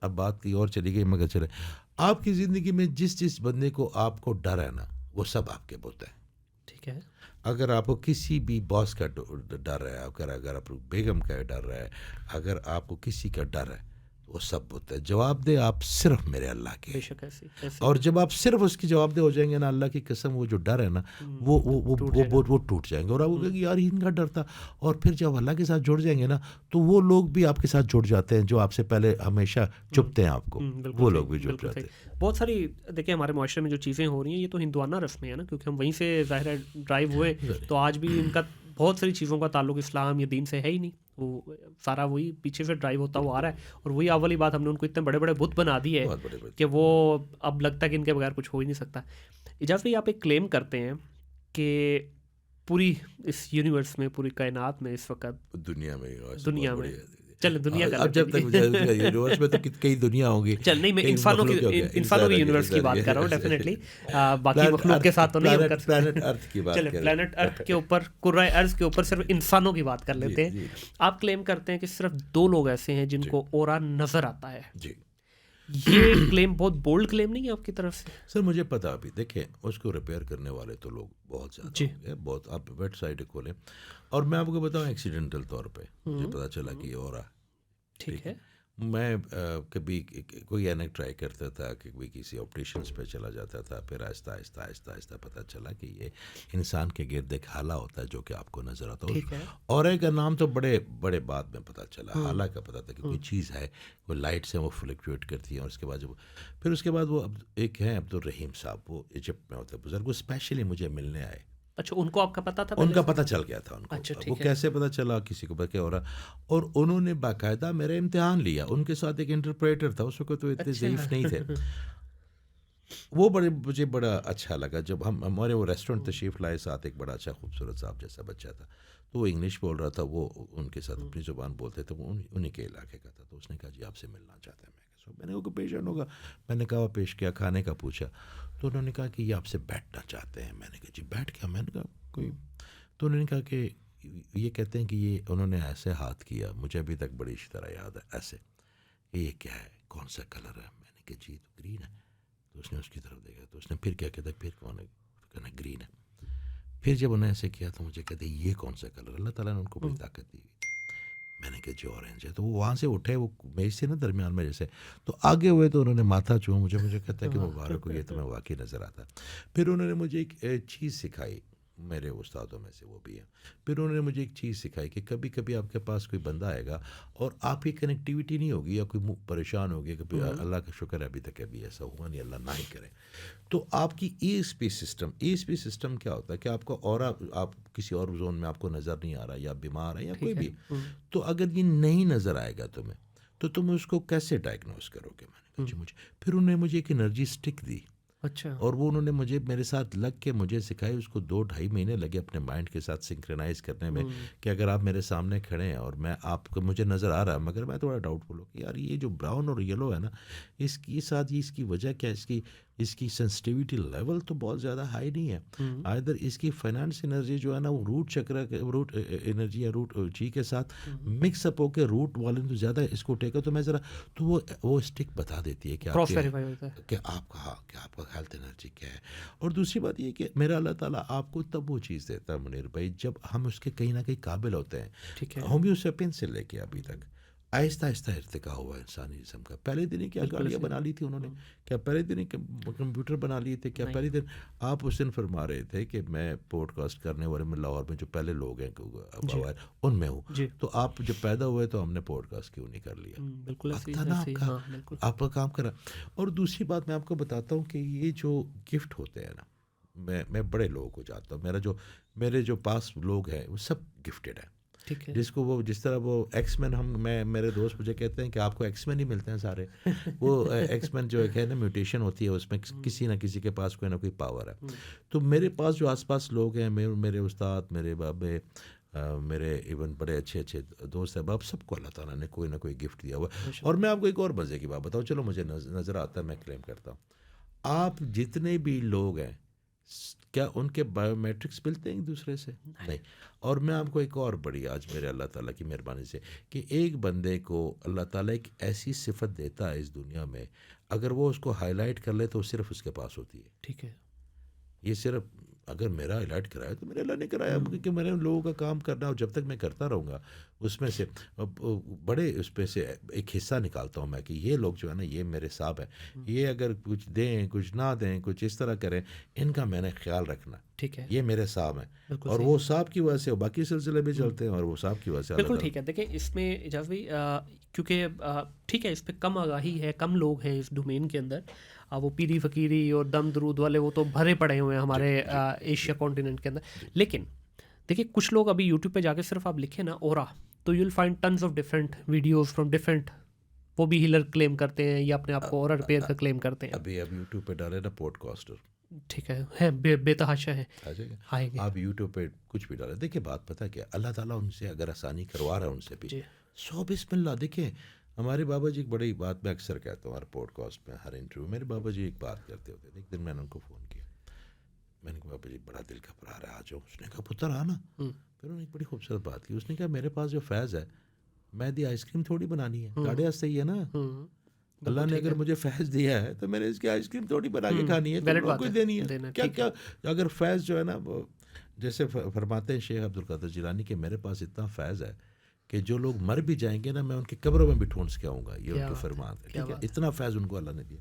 اب بات کی اور چلی گئی مگر چلے. آپ کی زندگی میں جس بندے کو آپ کو ڈر ہے نا وہ سب آپ کے بت ہے. ٹھیک ہے، اگر آپ کو کسی بھی باس کا ڈر ہے، اگر آپ بیگم کا ڈر ہے، اگر آپ کو کسی کا ڈر ہے، وہ سب بت ہے. جواب دے آپ صرف میرے اللہ کے. اور جب آپ صرف اس کی جواب دے ہو جائیں گے نا، اللہ کی قسم وہ جو ڈر ہے نا وہ ٹوٹ جائیں گے. اور آپ کہیں گے یار ان کا ڈر تھا. اور پھر جب اللہ کے ساتھ جڑ جائیں گے نا تو وہ لوگ بھی آپ کے ساتھ جڑ جاتے ہیں جو آپ سے پہلے ہمیشہ چپتے ہیں آپ کو، وہ لوگ بھی جڑ جاتے ہیں. بہت ساری دیکھیں ہمارے معاشرے میں جو چیزیں ہو رہی ہیں یہ تو ہندوانہ رسمیں ہیں نا، کیونکہ ہم وہیں سے ظاہر ہے ڈرائیو ہوئے، تو آج بھی ان کا بہت ساری چیزوں کا تعلق اسلام یا دین سے ہے ہی نہیں. وہ سارا وہی پیچھے سے ڈرائیو ہوتا ہوا آ رہا ہے. اور وہی اولی بات، ہم نے ان کو اتنے بڑے بڑے بت بنا دی ہے کہ وہ اب لگتا ہے کہ ان کے بغیر کچھ ہو ہی نہیں سکتا. اجازت بھائی آپ ایک کلیم کرتے ہیں کہ پوری اس یونیورس میں، پوری کائنات میں اس وقت دنیا میں چلیں دنیا کا اب جب تک یونیورس میں تو کئی دنیا ہوں گی. چل نہیں، میں انسانوں کی یونیورس کی بات کر رہا ہوں ڈیفینیٹلی، باقی مخلوق کے ساتھ تو نہیں کر سکتے. چلیں پلانٹ ارتھ کے اوپر، کرۂ ارض کے اوپر صرف انسانوں کی بات کر لیتے ہیں. آپ کلیم کرتے ہیں کہ صرف 2 لوگ ایسے ہیں جن کو اورا نظر آتا ہے. یہ کلیم بہت بولڈ کلیم نہیں ہے آپ کی طرف سے؟ سر مجھے پتا ابھی دیکھیں اس کو ریپیئر کرنے والے تو لوگ بہت زیادہ ہوں گے، بہت. آپ ویب سائٹ کھولیں اور میں آپ کو بتاؤں ایکسیڈنٹل طور پہ مجھے پتا چلا کہ یہ ہو رہا. ٹھیک ہے. میں کبھی کوئی اینک ٹرائی کرتا تھا کہ کوئی کسی آپریشنس پہ چلا جاتا تھا، پھر آہستہ آہستہ آہستہ آہستہ پتہ چلا کہ یہ انسان کے گرد ایک حالہ ہوتا ہے جو کہ آپ کو نظر آتا ہے. اور کا نام تو بڑے بڑے بعد میں پتہ چلا، حالہ کا پتہ تھا کہ کوئی چیز ہے، وہ لائٹس ہیں وہ فلیکچویٹ کرتی ہیں. اور اس کے بعد جب پھر اس کے بعد وہ ایک ہیں عبدالرحیم صاحب، وہ ایجپٹ میں ہوتے ہیں بزرگ، وہ اسپیشلی مجھے ملنے آئے. اچھا، ان کو آپ کا پتا تھا؟ ان کا پتہ چل گیا تھا ان کو. اچھا، وہ کیسے پتہ چلا کسی کو کیا ہو رہا. اور انہوں نے باقاعدہ میرا امتحان لیا. ان کے ساتھ ایک انٹرپریٹر تھا، اس وقت تو اتنے ضعیف نہیں تھے. وہ مجھے بڑا اچھا لگا جب ہمارے وہ ریسٹورنٹ تشریف لائے، ساتھ ایک بڑا اچھا خوبصورت صاحب جیسا بچہ تھا. تو وہ انگلش بول رہا تھا، وہ ان کے ساتھ اپنی زبان بولتے تھے، وہ انہیں کے علاقے کا تھا. تو اس نے کہا جی آپ سے ملنا چاہتے ہیں. میں نے وہ پیشنٹ ہوگا. میں نے کہا پیش کیا، کھانے کا پوچھا. تو انہوں نے کہا کہ یہ آپ سے بیٹھنا چاہتے ہیں. میں نے کہا جی بیٹھ کیا؟ میں نے کہا کوئی. تو انہوں نے کہا کہ یہ کہتے ہیں کہ یہ انہوں نے ایسے ہاتھ کیا، مجھے ابھی تک بڑی اچھی طرح یاد ہے ایسے. یہ کیا ہے، کون سا کلر ہے؟ میں نے کہا جی تو گرین ہے. تو اس نے اس کی طرف دیکھا. تو اس نے پھر کیا کہتا ہے، پھر کون ہے؟ کہنا گرین ہے. پھر جب انہوں نے ایسے کیا تو مجھے کہتے یہ کون سا کلر؟ اللہ تعالیٰ نے ان کو بڑی طاقت دی ہوئی. میں نے کہا جی اورنج ہے. تو وہ وہاں سے اٹھے، وہ میز سے نا درمیان میں جیسے تو آگے ہوئے. تو انہوں نے ماتھا چھوا مجھے کہتا ہے کہ مبارک ہو، یہ تو میں واقعی نظر آتا. پھر انہوں نے مجھے ایک چیز سکھائی، میرے استادوں میں سے وہ بھی ہیں. پھر انہوں نے مجھے ایک چیز سکھائی کہ کبھی کبھی آپ کے پاس کوئی بندہ آئے گا اور آپ کی کنیکٹیویٹی نہیں ہوگی یا کوئی پریشان ہوگی کہ اللہ کا شکر ہے ابھی تک ابھی ایسا ہوا نہیں، اللہ نہ ہی کرے. تو آپ کی ای ایس پی سسٹم کیا ہوتا ہے کہ آپ کا اورا، آپ کسی اور زون میں آپ کو نظر نہیں آ رہا، یا بیمار ہے یا کوئی بھی. تو اگر یہ نہیں نظر آئے گا تمہیں تو تم اس کو کیسے ڈائگنوز کرو گے؟ میں نے کہا جی مجھے. پھر انہوں نے مجھے ایک انرجی اسٹک دی. اچھا. اور وہ انہوں نے مجھے میرے ساتھ لگ کے مجھے سکھائی. اس کو 2-2.5 مہینے لگے اپنے مائنڈ کے ساتھ سنکرنائز کرنے میں کہ اگر آپ میرے سامنے کھڑے ہیں اور میں آپ کو مجھے نظر آ رہا ہے مگر میں تھوڑا ڈاؤٹ فل ہوں کہ یار یہ جو براؤن اور یلو ہے نا، اس کی ساتھ اس کی وجہ کیا، اس کی سینسٹیوٹی لیول تو بہت زیادہ ہائی نہیں ہے. ادھر اس کی فائنانس انرجی جو ہے نا، وہ روٹ چکر روٹ انرجی یا روٹ جی کے ساتھ مکس اپ ہو کے روٹ والے تو زیادہ اس کو ٹیکا. تو میں ذرا تو وہ اسٹک بتا دیتی ہے کہ آپ کا ہیلتھ انرجی کیا ہے. اور دوسری بات یہ کہ میرا اللہ تعالیٰ آپ کو تب وہ چیز دیتا ہے منیر بھائی جب ہم اس کے کہیں نہ کہیں قابل ہوتے ہیں. ٹھیک ہے. ہومیوسیپین سے لے کے ابھی تک آہستہ آہستہ ارتقا ہوا انسانی جسم کا. پہلے دن ہی کیا گاڑیاں بنا لی تھی انہوں نے، کیا پہلے دن ہی کمپیوٹر بنا لیے تھے، کیا پہلے دن. آپ اس دن فرما رہے تھے کہ میں پوڈ کاسٹ کرنے والے میں لاہور میں جو پہلے لوگ ہیں ان میں ہوں. تو آپ جب پیدا ہوئے تو ہم نے پوڈ کاسٹ کیوں نہیں کر لیا؟ بالکل آپ کا کام کرا. اور دوسری بات میں آپ کو بتاتا ہوں کہ یہ جو گفٹ ہوتے ہیں نا، میں بڑے لوگوں کو جانتا ہوں. میرے جو پاس لوگ ہیں وہ سب گفٹیڈ ہیں. جس کو وہ جس طرح وہ ایکس مین، میرے دوست مجھے کہتے ہیں کہ آپ کو ایکس مین ہی ملتے ہیں سارے. وہ ایکس مین جو ہے نا میوٹیشن ہوتی ہے اس میں کسی نہ کسی کے پاس کوئی نہ کوئی پاور ہے. تو میرے پاس جو آس پاس لوگ ہیں، میرے استاد، میرے بابے، میرے ایون بڑے اچھے دوست ہیں، باپ، سب کو اللہ تعالیٰ نے کوئی نہ کوئی گفٹ دیا ہوا. اور میں آپ کو ایک اور مزے کی بات بتاؤں، چلو مجھے نظر آتا ہے میں کلیم کرتا ہوں. آپ جتنے بھی لوگ ہیں کیا ان کے بایو میٹرکس ملتے ہیں ایک دوسرے سے؟ نہیں. اور میں آپ کو ایک اور بڑی آج میرے اللہ تعالیٰ کی مہربانی سے کہ ایک بندے کو اللہ تعالیٰ ایک ایسی صفت دیتا ہے اس دنیا میں، اگر وہ اس کو ہائی لائٹ کر لے تو صرف اس کے پاس ہوتی ہے. ٹھیک ہے. یہ صرف اگر میرا ہائی لائٹ کرایا تو میرے اللہ نے کرایا، کیونکہ میں نے لوگوں کا کام کرنا اور جب تک میں کرتا رہوں گا اس میں سے بڑے اس پہ سے ایک حصہ نکالتا ہوں میں کہ یہ لوگ جو ہے نا یہ میرے صاحب ہیں، یہ اگر کچھ دیں کچھ نہ دیں کچھ اس طرح کریں، ان کا میں نے خیال رکھنا. ٹھیک ہے. یہ میرے صاحب ہیں اور وہ صاحب کی وجہ سے باقی سلسلے بھی چلتے ہیں اور وہ صاحب کی وجہ سے. بالکل ٹھیک ہے. دیکھیں اس میں اجاز بھائی کیونکہ ٹھیک ہے اس پہ کم آگاہی ہے، کم لوگ ہیں اس ڈومین کے اندر. وہ پیری فقیری اور دم درود والے وہ تو بھرے پڑے ہوئے ہیں ہمارے ایشیا کانٹیننٹ کے اندر. لیکن دیکھیے کچھ لوگ ابھی یوٹیوب پہ جا کے صرف آپ لکھیں نا اورا تو you will find tons of different videos from different, وہ بھی ہیلر کلیم کرتے ہیں یا اپنے آپ کو اورا ریپیئر کا کلیم کرتے ہیں. ابھی اب یوٹیوب پہ ڈالے نا پوڈ کاسٹر، ٹھیک ہے بے تحاشا ہے، آئے گا. آپ یوٹیوب پہ کچھ بھی ڈالیں. دیکھیں بات پتہ کیا، اللہ تعالیٰ ان سے اگر آسانی کروا رہا ہے ان سے بھی 100 بسم اللہ. دیکھیں ہمارے بابا جی ایک بڑی بات میں اکثر کہتا ہوں ہر پوڈ کاسٹ میں ہر انٹرویو، میرے بابا جی ایک بات کرتے ہوتے تھے. ایک دن میں نے ان کو فون کیا، میں نے کہا بابا جی بڑا دل گھبرا رہا ہے، آ جاؤ. اس نے کہا پتر آنا. پھر انہوں نے ایک بڑی خوبصورت بات کی. اس نے کہا میرے پاس جو فیض ہے، میں دی آئس کریم تھوڑی بنانی ہے، گاڑی سے ہی ہے نا. اللہ نے اگر مجھے فیض دیا ہے تو میں نے اس کی آئس کریم تھوڑی بنا کے کھانی ہے، تو کچھ دینی ہے. کیا اگر فیض جو ہے نا، جیسے فرماتے ہیں شیخ عبدالقادر جیلانی کہ میرے پاس اتنا فیض ہے کہ جو لوگ مر بھی جائیں گے نا، میں ان کی قبروں میں بھی ٹھونس کے آؤں گا. یہ ان کے فرمان ہے، ٹھیک ہے. اتنا فیض ان کو اللہ نے دیا.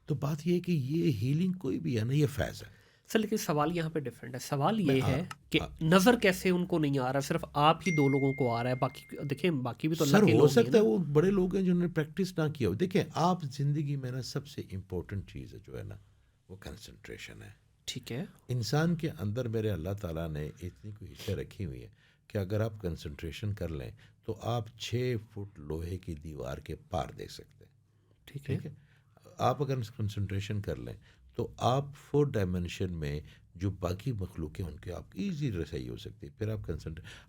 تو بات یہ ہے کہ یہ ہیلنگ کوئی بھی ہے نا، یہ فیض ہے. سر لیکن سوال یہاں پہ ڈفرینٹ ہے. سوال یہ ہے کہ نظر کیسے ان کو نہیں آ رہا، صرف آپ ہی 2 لوگوں کو آ رہا ہے، باقی دیکھیں باقی بھی تو اللہ کے لوگ ہیں. ہو سکتا ہے وہ بڑے لوگ ہیں جنہوں نے پریکٹس نہ کیا ہو. دیکھیں آپ زندگی میں نا سب سے امپورٹنٹ چیز ہے جو ہے نا، وہ کنسنٹریشن ہے. ٹھیک ہے. انسان کے اندر میرے اللہ تعالیٰ نے اتنی کوئی حصہ رکھی ہوئی ہے کہ اگر آپ کنسنٹریشن کر لیں تو آپ 6 فٹ لوہے کی دیوار کے پار دیکھ سکتے ہیں. ٹھیک ہے. آپ اگر کنسنٹریشن کر لیں تو آپ 4 ڈائمینشن میں جو باقی مخلوق ہیں ان کے آپ ایزی رسائی ہو سکتی ہے. پھر آپ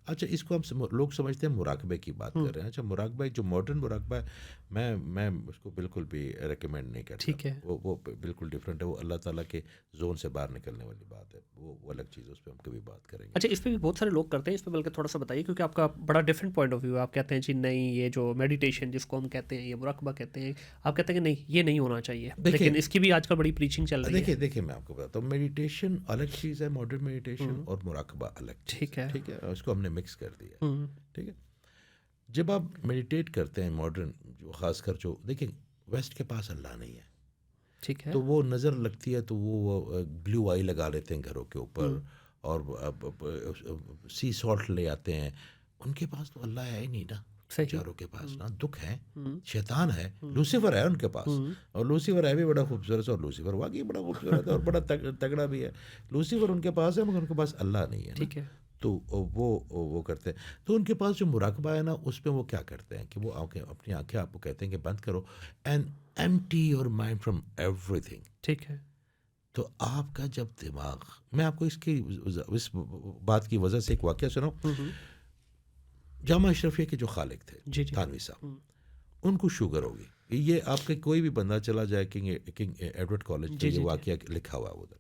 اچھا اس کو ہم لوگ سمجھتے ہیں مراقبے کی بات کر رہے ہیں. اچھا مراقبہ جو ماڈرن مراقبہ ہے، میں اس کو بالکل بھی ریکمینڈ نہیں کرتا. ٹھیک ہے. وہ بالکل ڈفرینٹ ہے. وہ اللہ تعالیٰ کے زون سے باہر نکلنے والی بات ہے. وہ الگ چیز ہے، اس پہ ہم کبھی بات کریں گے. اچھا اس پہ بھی بہت سارے لوگ کرتے ہیں، اس پہ بلکہ تھوڑا سا بتائیے، کیونکہ آپ کا بڑا ڈفرینٹ پوائنٹ آف ویو ہے. آپ کہتے ہیں جی نہیں، یہ جو میڈیٹیشن جس کو ہم کہتے ہیں، یہ مراقبہ کہتے ہیں، آپ کہتے ہیں کہ نہیں یہ نہیں ہونا چاہیے. لیکن اس کی بھی آج کل بڑی پریچنگ چل رہی ہے. دیکھیں میں آپ کو بتاتا ہوں، میڈیٹیشن الگ چیز ہے، ماڈرن میڈیٹیشن اور مراقبہ الگ. ٹھیک ہے. ٹھیک ہے، اس کو ہم نے مکس کر دیا. ٹھیک ہے. جب آپ میڈیٹیٹ کرتے ہیں ماڈرن، جو خاص کر جو دیکھیں ویسٹ کے پاس اللہ نہیں ہے. ٹھیک ہے. تو وہ نظر لگتی ہے تو وہ بلیو آئی لگا لیتے ہیں گھروں کے اوپر، اور سی سالٹ لے آتے ہیں. ان کے پاس تو اللہ ہے ہی نہیں نا. چاروں کے پاس نا دکھ ہے، شیطان ہے، لوسیفر ہے ان کے پاس. اور لوسیفر ہے بھی بڑا خوبصورت، اور لوسیفر واقعی بڑا خوبصورت ہے اور بڑا تگڑا بھی ہے. لوسیفر ان کے پاس ہے مگر ان کے پاس اللہ نہیں ہے. ٹھیک ہے. تو وہ کرتے ہیں. تو ان کے پاس جو مراقبہ ہے نا، اس پہ وہ کیا کرتے ہیں کہ وہ اپنی آنکھیں آپ کو کہتے ہیں کہ بند کرو and empty your mind from every thing. ٹھیک ہے. تو آپ کا جب دماغ، میں آپ کو اس بات کی وجہ سے ایک واقعہ سناؤں. جامعہ اشرفیہ کے جو خالق تھے تھانوی صاحب، ان کو شوگر ہوگی. یہ آپ کے کوئی بھی بندہ چلا جائے کنگ ایڈورڈ کالج، یہ واقعہ لکھا ہوا ہے ادھر.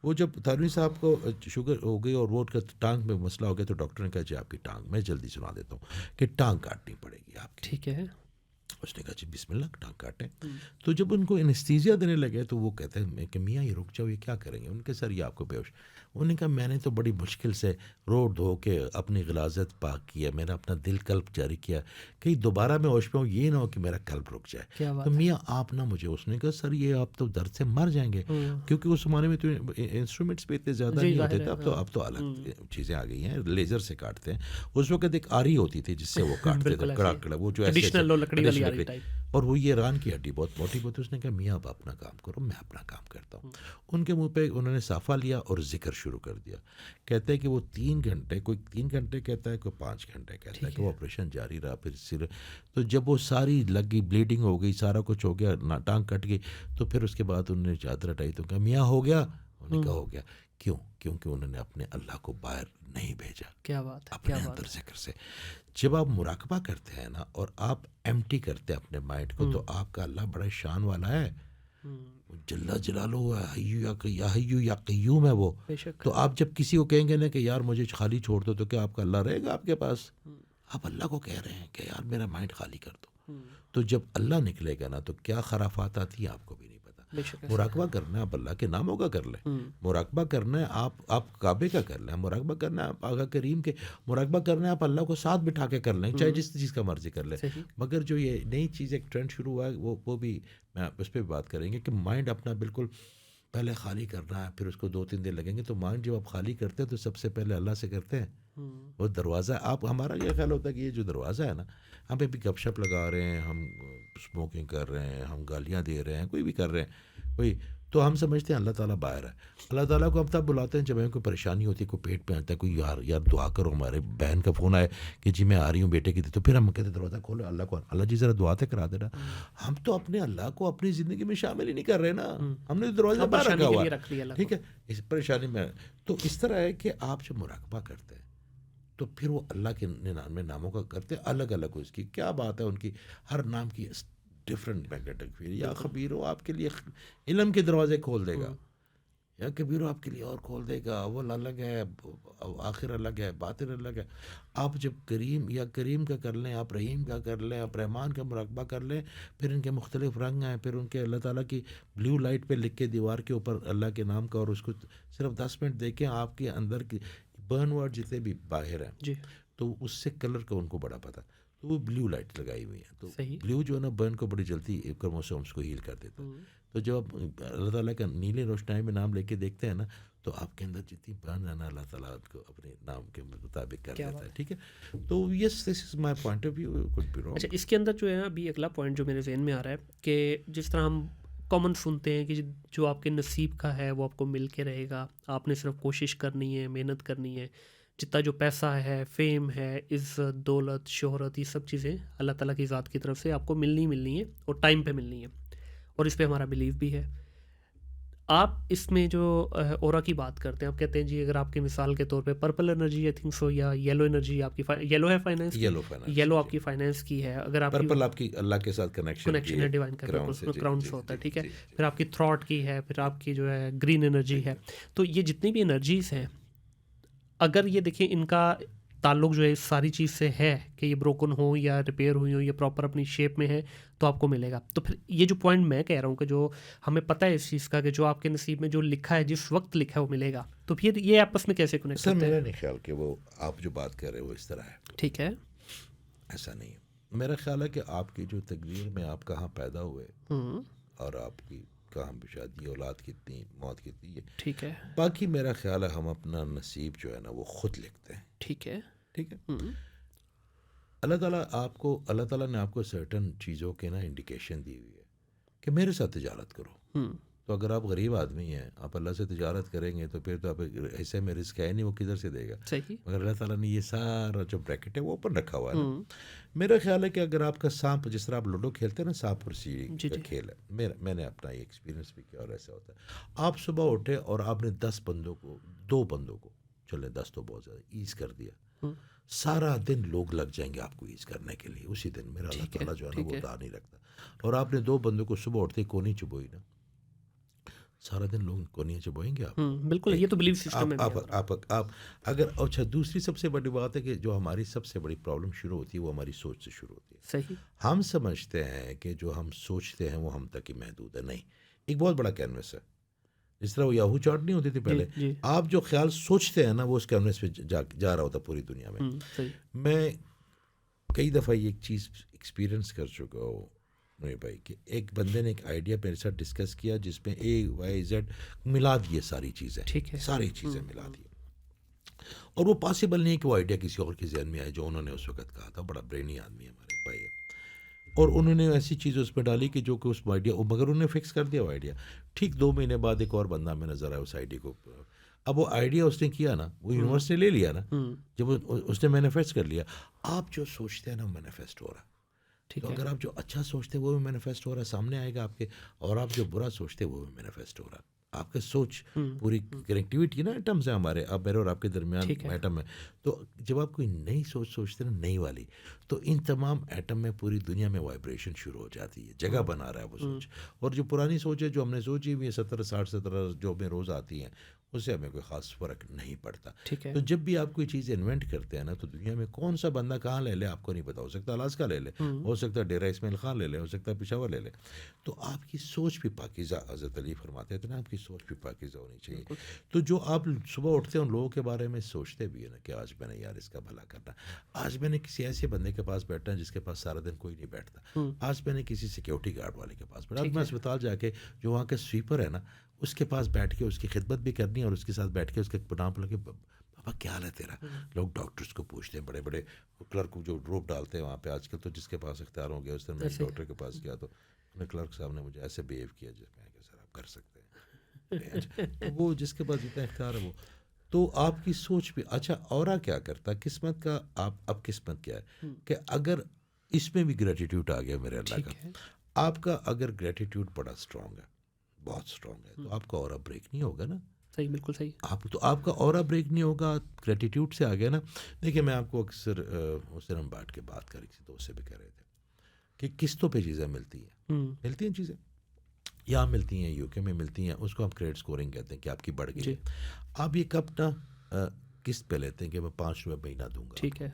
وہ جب تھانوی صاحب کو شوگر ہو گئی اور وہ ٹانگ میں مسئلہ ہو گیا، تو ڈاکٹر نے کہا جی آپ کی ٹانگ، میں جلدی سنا دیتا ہوں کہ ٹانگ کاٹنی پڑے گی آپ کی. ٹھیک ہے. اس نے کہا جی بسم اللہ ٹانگ کاٹیں. تو جب ان کو انستھیزیا دینے لگے تو وہ کہتے ہیں کہ میاں یہ رک جاؤ، یہ کیا کریں گے؟ ان کے سر یہ آپ کو بے ہوش. انہوں نے کہا میں نے تو بڑی مشکل سے روڈ دھو کے اپنی غلاظت پاک کیا، میں نے اپنا دل قلب جاری کیا، کہیں دوبارہ میں ہوش پہ ہوں، یہ نہ ہو کہ میرا قلب رک جائے. تو میاں آپ نہ مجھے. اس نے کہا سر یہ آپ تو درد سے مر جائیں گے، کیونکہ اس زمانے میں تو انسٹرومنٹس بھی اتنے زیادہ نہیں ہوتے تھے. اب تو الگ چیزیں آ گئی ہیں، لیزر سے کاٹتے ہیں. اس وقت ایک آری ہوتی تھی جس سے وہ کاٹتے تھے، کڑا کڑا، وہ جو ایسے، اور وہ یہ ران کی ہڈی بہت موٹی ہوتی. اس نے کہا میاں آپ اپنا کام کرو، میں اپنا کام کرتا ہوں. ان کے منہ پہ انہوں نے صافہ لیا اور ذکر شروع کر دیا. کہتے ہیں کہ وہ 3 گھنٹے، کوئی 3 گھنٹے کہتا ہے، کوئی 5 گھنٹے کہتا ہے کہ وہ آپریشن جاری رہا. پھر تو جب وہ ساری لگی، بلیڈنگ ہو گئی، سارا کچھ ہو گیا، ٹانگ کٹ گئی، تو پھر اس کے بعد انہوں نے چادر ہٹائی تو کہا میاں ہو گیا. انہوں نے کہا ہو گیا. کیوں؟ کیونکہ انہوں نے اپنے اللہ کو باہر نہیں بھیجا. کیا بات ہے، اپنے اندر ذکر سے. جب آپ مراقبہ کرتے ہیں نا اور آپ ایمٹی کرتے ہیں اپنے مائنڈ کو، تو آپ کا اللہ بڑا شان والا ہے، جل جلالہ یا حیو یا قیوم ہے وہ. تو آپ جب کسی کو کہیں گے نا کہ یار مجھے خالی چھوڑ دو، تو کیا آپ کا اللہ رہے گا آپ کے پاس؟ آپ اللہ کو کہہ رہے ہیں کہ یار میرا مائنڈ خالی کر دو. تو جب اللہ نکلے گا نا تو کیا خرافات آتی ہیں آپ کو بھی نہیں پتا. مراقبہ کرنا ہے آپ اللہ کے ناموں کا کر لیں. مراقبہ کرنا ہے آپ کعبے کا کر لیں. مراقبہ کرنا ہے آپ آقا کریم کے. مراقبہ کرنا ہے آپ اللہ کو ساتھ بٹھا کے کر لیں، چاہے جس چیز کا مرضی کر لیں. مگر جو یہ نئی چیز ایک ٹرینڈ شروع ہوا ہے، وہ بھی میں اس پہ بھی بات کریں گے کہ مائنڈ اپنا بالکل پہلے خالی کرنا ہے. پھر اس کو 2-3 دن لگیں گے. تو مائنڈ جب آپ خالی کرتے ہیں تو سب سے پہلے اللہ سے کرتے ہیں. وہ دروازہ آپ، ہمارا یہ خیال ہوتا ہے کہ یہ جو دروازہ ہے نا، ہم پہ بھی گپ شپ لگا رہے ہیں، ہم اسموکنگ کر رہے ہیں، ہم گالیاں دے رہے ہیں، کوئی بھی کر رہے ہیں کوئی، تو ہم سمجھتے ہیں اللہ تعالیٰ باہر ہے. اللہ تعالیٰ کو ہم تب بلاتے ہیں جب ہمیں کوئی پریشانی ہوتی ہے، کوئی پیٹ پہ آتا ہے، کوئی یار دعا کرو. ہمارے بہن کا فون آئے کہ جی میں آ رہی ہوں بیٹے کی، تو پھر ہم کہتے ہیں دروازہ کھولو، اللہ کو، اللہ جی ذرا دعا کرا دینا. ہم تو اپنے اللہ کو اپنی زندگی میں شامل ہی نہیں کر رہے نا، ہم نے دروازہ باہر رکھا ہوا ہے. ٹھیک ہے، اس پریشانی میں. تو اس طرح ہے کہ آپ جب مراقبہ کرتے ہیں تو پھر وہ اللہ کے ناموں کا کرتے ہیں، الگ الگ. اس کی کیا بات ہے، ان کی ہر نام کی ڈفرینٹ میگنیٹک فیلڈ. یا خبیر ہو آپ کے لیے علم کے دروازے کھول دے گا. یا کبیرو آپ کے لیے اور کھول دے گا. اول الگ ہے, آخر الگ ہے, باطن الگ ہے. آپ جب کریم یا کریم کا کر لیں, آپ رحیم کا کر لیں, آپ رحمان کا مراقبہ کر لیں, پھر ان کے مختلف رنگ ہیں, پھر ان کے اللہ تعالیٰ کی بلیو لائٹ پہ لکھ کے دیوار کے اوپر اللہ کے نام کا, اور اس کو صرف 10 منٹ دیکھیں, آپ کے اندر کی برن ورڈ جتنے بھی باہر ہیں جی تو اس سے کلر کا ان کو بڑا پتہ, تو وہ بلیو لائٹ لگائی ہوئی ہیں. تو صحیح. بلیو جو ہے نا برن کو بڑی جلدی کروموسومس کو ہیل کر دیتا ہے. تو جب آپ اللہ تعالیٰ کا نیلے روشنائی میں نام لے کے دیکھتے ہیں نا, تو آپ کے اندر جتنی برن ہے نا, اللہ تعالیٰ کو اپنے نام کے مطابق کر دیتا ہے. ٹھیک ہے, تو yes this is my point of view, could be wrong. اچھا, اس کے اندر جو ہے ابھی اگلا پوائنٹ جو میرے ذہن میں آ رہا ہے کہ جس طرح ہم کامن سنتے ہیں کہ جو آپ کے نصیب کا ہے وہ آپ کو مل کے رہے گا, آپ نے صرف کوشش کرنی ہے, محنت کرنی ہے. جتنا جو پیسہ ہے, فیم ہے, عزت, دولت, شہرت, یہ سب چیزیں اللہ تعالیٰ کی ذات کی طرف سے آپ کو ملنی ہے اور ٹائم پہ ملنی ہے, اور اس پہ ہمارا بلیو بھی ہے. آپ اس میں جو اورا کی بات کرتے ہیں, آپ کہتے ہیں جی اگر آپ کی مثال کے طور پہ purple energy I think so یا یلو انرجی آپ کی یلو ہے فائنینس, یلو آپ کی فائنینس کی ہے, اگر آپ پرپل آپ کی اللہ کے ساتھ کنیکشن ہے ڈیوائن کا, کراؤن سے ہوتا ہے. ٹھیک ہے, پھر آپ کی تھراٹ کی ہے, پھر آپ کی جو ہے گرین انرجی ہے. تو یہ جتنی بھی انرجیز ہیں, اگر یہ دیکھیں ان کا تعلق جو ہے اس ساری چیز سے ہے کہ یہ بروکن ہو یا ریپیئر ہوئی ہو یا پراپر اپنی شیپ میں ہے, تو آپ کو ملے گا. تو پھر یہ جو پوائنٹ میں کہہ رہا ہوں کہ جو ہمیں پتہ ہے اس چیز کا کہ جو آپ کے نصیب میں جو لکھا ہے, جس وقت لکھا ہے وہ ملے گا, تو پھر یہ آپس میں کیسے کنیکٹ سر میرا نہیں خیال کہ وہ آپ جو بات کر رہے ہیں وہ اس طرح ہے. ٹھیک ہے, ایسا نہیں ہے. میرا خیال ہے کہ آپ کی جو تقدیر میں آپ کہاں پیدا ہوئے اور آپ کی کہاں شادی, اولاد کتنی, موت کتنی ہے, ٹھیک ہے, باقی میرا خیال ہے ہم اپنا نصیب جو ہے نا وہ خود لکھتے ہیں. ٹھیک ہے, ٹھیک ہے. اللہ تعالیٰ نے آپ کو سرٹن چیزوں کے نا انڈیکیشن دی ہوئی ہے کہ میرے ساتھ تجارت کرو. تو اگر آپ غریب آدمی ہیں, آپ اللہ سے تجارت کریں گے تو پھر تو آپ ایسے میں رزق ہے نہیں, وہ کدھر سے دے گا. مگر اللہ تعالیٰ نے یہ سارا جو بریکٹ ہے وہ اوپن رکھا ہوا ہے نا. میرا خیال ہے کہ اگر آپ کا سانپ, جس طرح آپ لوڈو کھیلتے ہیں نا, سانپ اور سیڑھی کا کھیل ہے, میں نے اپنا یہ ایکسپیرینس بھی کیا اور ایسا ہوتا ہے. آپ صبح اٹھے اور آپ نے 2 بندوں کو چلے 10 تو بہت زیادہ ایز کر دیا, سارا دن لوگ لگ جائیں گے آپ کو ایز کرنے کے لیے. اسی دن میرا اللہ تعالیٰ جو ہے نا وہ دار نہیں رکھتا. اور آپ نے 2 بندوں کو صبح اٹھتے کونی چبوئی نا, سارا دن لوگ کونیاں چبوئیں گے آپ. بالکل, یہ تو بلیف سسٹم ہے. آپ اگر اچھا, دوسری سب سے بڑی بات ہے کہ جو ہماری سب سے بڑی پرابلم شروع ہوتی ہے وہ ہماری سوچ سے شروع ہوتی ہے. صحیح. ہم سمجھتے ہیں کہ جو ہم سوچتے ہیں وہ ہم تک ہی محدود ہے. نہیں, ایک بہت بڑا کینوس ہے. جس طرح وہ یاہو چارٹ نہیں ہوتی تھی پہلے, آپ جو خیال سوچتے ہیں نا وہ اس کینوس پہ جا رہا ہوتا پوری دنیا میں. میں کئی دفعہ یہ ایک چیز ایکسپیرئنس کر چکا ہوں میرے بھائی, کہ ایک بندے نے ایک آئیڈیا میرے ساتھ ڈسکس کیا جس میں AYZ ملا دیے ساری چیزیں, ساری چیزیں ملا دی, اور وہ پاسبل نہیں کہ وہ آئیڈیا کسی اور کے ذہن میں آئے جو انہوں نے اس وقت کہا تھا. بڑا برینی آدمی ہے ہمارے بھائی, اور انہوں نے ایسی چیزیں اس میں ڈالی کہ جو کہ اس آئیڈیا, مگر انہوں نے فکس کر دیا وہ آئیڈیا. ٹھیک 2 مہینے بعد ایک اور بندہ میں نظر آیا اس آئیڈیا کو. اب وہ آئیڈیا اس نے کیا نا, وہ یونیورس نے لے لیا نا, جب اس نے مینیفیسٹ کر لیا. آپ جو سوچتے ہیں نا وہ مینیفیسٹ ہو رہا. تو اگر آپ جو اچھا سوچتے ہیں وہ بھی مینیفیسٹ ہو رہا ہے, سامنے آئے گا آپ کے, اور آپ جو برا سوچتے ہیں وہ بھی مینیفیسٹ ہو رہا ہے. آپ کا سوچ پوری کنیکٹیوٹی نا ایٹمز ہیں ہمارے, آپ میرے اور آپ کے درمیان ایٹم ہے. تو جب آپ کوئی نئی سوچ سوچتے ہیں نا, نئی والی, تو ان تمام ایٹم میں پوری دنیا میں وائبریشن شروع ہو جاتی ہے, جگہ بنا رہا ہے وہ سوچ. اور جو پرانی سوچ ہے جو ہم نے سوچی ہوئی ہے 70-60 جو ہمیں روز آتی ہیں, اس سے ہمیں کوئی خاص فرق نہیں پڑتا. تو جب بھی آپ کوئی چیز انوینٹ کرتے ہیں نا, تو دنیا میں کون سا بندہ کہاں لے لے آپ کو نہیں پتا. ہو سکتا ہے الاسکا لے لے, ہو سکتا ہے ڈیرہ اسماعیل خان لے لے, ہو سکتا ہے پشاور لے لے. تو آپ کی سوچ بھی پاکیزہ, حضرت علی فرماتے تھے نا آپ کی سوچ بھی پاکیزہ ہونی چاہیے. تو جو آپ صبح اٹھتے ہیں ان لوگوں کے بارے میں سوچتے بھی ہے نا کہ آج میں نے یار اس کا بھلا کرنا, آج میں نے کسی ایسے بندے کے پاس بیٹھنا جس کے پاس سارا دن کوئی نہیں بیٹھتا, آج میں نے کسی سیکورٹی گارڈ والے کے پاس بیٹھا, آج میں اسپتال جا کے جو وہاں کے سویپر ہے نا اس کے پاس بیٹھ کے اس کی خدمت بھی کرنی ہے, اور اس کے ساتھ بیٹھ کے اس کے نام پڑھ کے بابا کیا حال ہے تیرا. لوگ ڈاکٹرس کو پوچھتے ہیں, بڑے بڑے کلرک جو روپ ڈالتے ہیں وہاں پہ آج کل, تو جس کے پاس اختیار ہو گیا. اس طرح میں ڈاکٹر کے پاس گیا تو کلرک صاحب نے مجھے ایسے بیہیو کیا جس میں کہ سر آپ کر سکتے ہیں. وہ جس کے پاس جتنا اختیار ہے وہ, تو آپ کی سوچ بھی اچھا. اورا کیا کرتا قسمت کا, اب قسمت کیا ہے کہ اگر اس میں بھی گریٹیٹیوڈ آ گیا میرے اللہ کا, آپ کا اگر گریٹیٹیوڈ بڑا اسٹرانگ ہے, بہت اسٹرانگ ہے, تو آپ کا اورا بریک نہیں ہوگا نا. صحیح, بالکل صحیح. آپ کا اورا بریک نہیں ہوگا, گریٹیٹیوڈ سے آ گیا نا. دیکھیے میں آپ کو اکثر اس دن ہم بیٹھ کے بات کر رہی تھی, دوست سے بھی کہہ رہے تھے کہ قسطوں پہ چیزیں ملتی ہیں چیزیں. یہاں ملتی ہیں UK میں ملتی ہیں, اس کو ہم کریڈٹ اسکورنگ کہتے ہیں کہ آپ کی بڑھ گئی جی. ہے. آپ یہ کب نا قسط پہ لیتے ہیں کہ میں 5 روپے مہینہ دوں گا, ٹھیک ہے,